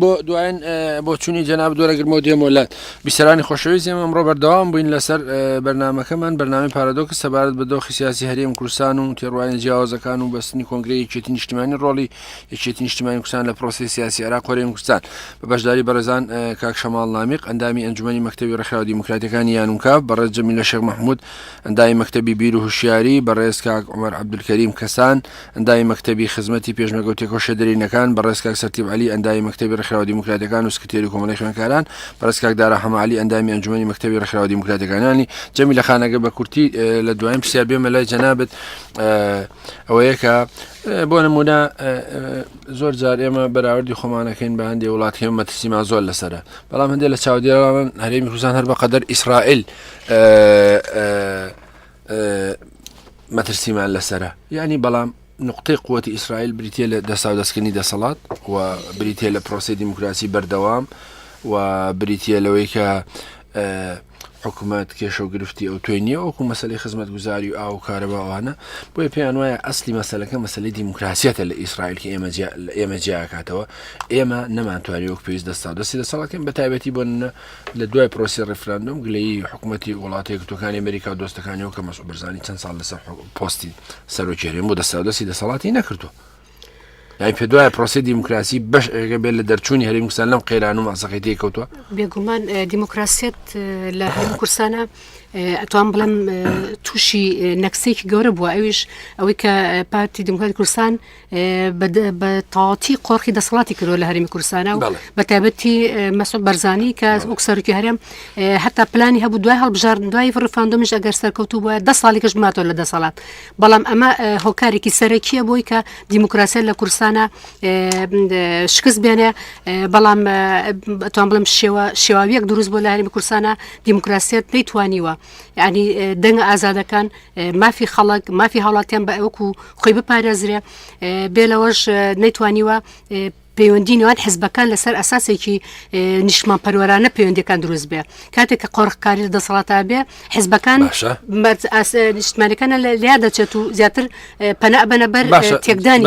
[SPEAKER 3] بۆ چوونی جەناب دۆرەگرمەوە دێمۆلات بیسەرانی خۆشەویست ئێمە ئەمڕۆ بەردەوام بووین لەسەر بەرنامەکەمان بەرنامەی پارادۆکس سەبارەت بە دۆخی سیاسی هەرێم کوردستان و تێڕوانی جیاوازەکان و بەستنی کۆنگرەی یەکێتی نیشتیمانی ڕۆڵی یەکێتی نیشتیمانی کوردستان لە پرۆسەی سیاسی عێراق و هەرێمی کوردستان بە بەشداری بەڕێزان کاک شەماڵ نامیق ئەندامی ئەنجومەنی مەکتەبی ڕێکخراوە دیموکراتیەکانی یانونکاف بەڕێز جەمیلە شێخ مەحموود ئەندامی مەکتەبی بیر و هوشیاری بەڕێز کاک عومەر عەبدولکەریم کەسان ئەندامی مەکتەبی خزمەتی پێشمەرگە و تێکۆشە دەرینەکان بەڕێز کاک سەرتیب عەلی ئەندامی مەکتەبی ڕێکخراوە دیموکراتیەکان و سکرتێری کۆمەڵی خوێندکاران بەڕێز کاک دارا حەماعەلی ئەندامی ئەنجومەنی مەکتەبی ڕێکخراوە دیموکراتیەکانی جەمیلە خانەگە بە کورتی لە دوایین پرسیار بێمە لای جەنابەت ئەوەیە کە بۆ نمونە زۆر جار ئێمە بەراوردی خۆمانەکەین بە هەندێک وڵاتێمە مەترسیمان زۆر لەسەرە بەڵام هەندێک لە چاودێران هەرێمی کوردستان هەر بەقەدەر ئیسرائیل مەترسیمان لەسەرە یعنی بەڵام نقطەی قووەتی ئیسرائیل بریتە لە دەسا و دەستکردنی دەسەڵات و بریتە لە پرۆسەی دیموکراسی بەردەوام و بریتە لەوەی کە حکوومەت کێشە و گرفتی ئەو توێ نییە وەکو مەسلەی خزمەت گوزاری و ئاو کارەباوانە بۆیە پێیان وایە ئەسلی مەسلەکە مەسلەی دیموکراسیەتە لە ئیسرائیل کە ئێمە جیاکاتەوە ئێمە نەمانتوانی وەک پێویست دەستی دەسەڵاتین بە تایبەتی بۆ لە دوای پرۆسی ڕفراندۆم گلەیی حکوومەتی وڵاتی یەکگرتووەکانی ئەمریکا و دۆستەکانیەوە کە مەسعود بەرزانی چەند ساڵ لەسەر پۆستی سەرۆکێرێن بۆ دەستی دەسەڵاتی نەکردو یعنی پێ دوای پرۆسی دیموکراسی بەش بێت لە دەرچوونی هەرێمی کوردستان لەم قەیران و ماسەقەی تێکەوتووە
[SPEAKER 4] بێگومان دیموکراسیەت لە هەرێمی کوردستانە ئەتوان بڵم تووشی نەکسێکی گەورە بووە ئەویش ئەوەی کە پارتی دموکراتی کوردستان بە تەواوەتی قۆڕخی دەسەڵاتی کردووە لە هەرێمی کوردستانە و بە تایبەتی مەسعود بەرزانی کە وەک سەرۆکی هەرێم هەتا پلانی هەبوو دوای هەڵبژاردن دوای ڕفراندۆمیش ئەگەر سەرکەوتوو بووە 10 ساڵی کەش بماتەوە لە دەسەڵات بەڵام ئەمە هۆکارێکی سەرەکیە بۆی کە دیموکراسیە لە کوردستانە شکست بێنێ بەڵام ئەتوان بڵم شێواویەک دروست بۆ لە هەرێمی کوردستانە دیموکراسیەت نەیتوانیوە یعنی دەنگە ئازادەکان مافی خەڵک مافی هاوڵاتیان بە ئەوەکو خۆی بپارێزرێ بێ لەوەش نەیتوانیوە پەیوەندی نێوان حزبەکان لەسەر ئەساسێکی نیشتمان پەروەرانە پەیوەندیەکان دروست بێ کاتێک کە قۆڕخکاری دەسەڵاتە بێ حزبەکان نیشتمانەکانە لیا دەچێت و زیاتر پەنا بەنە بەر تێکدانی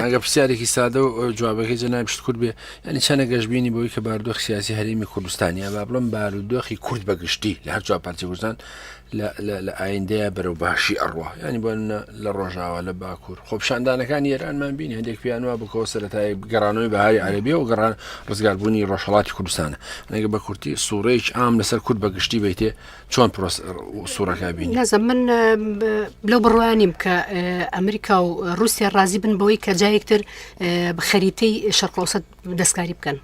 [SPEAKER 3] ئەگە پرسیارێکی سادە و جوابەکەی جەنابی پشت کورد بێ ینی چەنە گەشتبینی بۆی کە بارودۆخ سیاسی هەرێمی کوردستانیە با بڵم بارودۆخی کورد بەگشتی لە هەر جواب پارتی کوردستان لە ئایندەیە بەرەو باشی ئەڕوە ینی بۆ لە ڕۆژاوە لە باکوور خۆپشاندانەکانی ئێرانمان بینی هەندێک پیانوە بکەوە سەرەتای گەڕانەوەی بەهاری عەرەبیە و گەڕان ڕزگاربوونی ڕۆژهەڵاتی کوردستانە ئەگە بە کورتی سوورەیەک عام لەسەر کورد بەگشتی بیتێ چۆن سوورەکە بینی
[SPEAKER 4] نازم من لەو بڕوانیم کە ئەمریکا و رووسیا ڕازی بن بەوەی کە جایەکتر بە خەریتەی شەرق ئەوسەد دەستکاری بکەن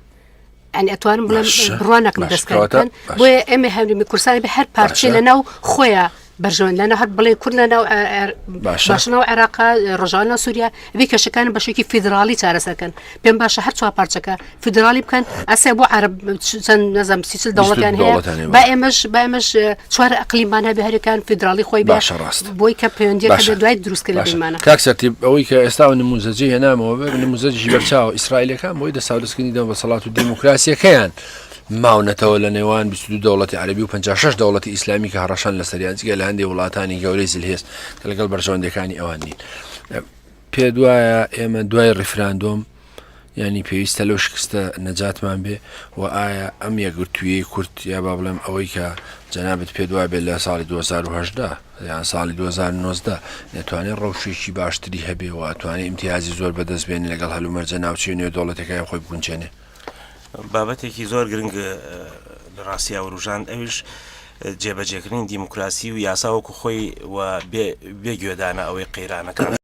[SPEAKER 4] ئەنی ئەتوانم بڵێم بڕوانەکەم دەستکاری بکەن بۆیە ئێمە هەرێمی کوردستانی بە هەر پارچێ لەناو خۆیان بەرژەوەن لەناو هەر بڵێ کورد لەناو باشنەوە عێراقا ڕۆژاوە سووریا ئەوەی کێشەکانە بەشێکی فیدرالی چارەسەرکەن پێم باشە هەر چوار پارچەکە فیدرالی بکەن ئەسێ بۆ عەرب چەند نەزانم 30 دەوڵەتیان هەیە با ئێمەش چوار ئەقلیمان هەبێ هەرێکان فیدرالی خۆی بێ بۆی کە پەیوەندیەکە بێ دوای دروستکە لە بینمانە
[SPEAKER 3] کاکسەتی ئەوەی کە ئێستا نموزەجی هێنامەوە نموزەجی بەرچاو ئیسرائیلەکان بۆی دەسەڵاتکردنی دەسەڵات و دیموکراسیەکەیان ماونەتەوە لە نێوان 22 دەوڵەتی عەربی و 56 دەوڵەتی ئیسلامی کە هەڕەشان لە سەریان جگە لە هەندێک وڵاتانی گەورەی زلهێز کە لەگەڵ بەرژەوەندەکانی ئەوان نین پێ دوایە ئێمە دوای ڕیفراندۆم ینی پێویستە لەو شکستە نەجاتمان بێ و ئایا ئەم یەکگرتوویەی کورد یا با بڵێم ئەوەی کە جەنابەت پێ دوای بێت لە ساڵی 2010 یان ساڵی 2019 نەتوانێت ڕەوشێکی باشتری هەبێ و ئەتوانێت ئیمتیازی زۆر بەدەستبێنێ لەگەڵ هەلومەرجە ناوچەی نوێ دەوڵەتەکەیان خۆی بگونجێنێ
[SPEAKER 5] بابەتێکی زۆر گرنگ لە ڕاستیا و ڕوژان ئەویش جێبەجێکردنی دیموکراسی و یاساوەکو خۆی و بێگوێدانە ئەوەی قەیرانەکان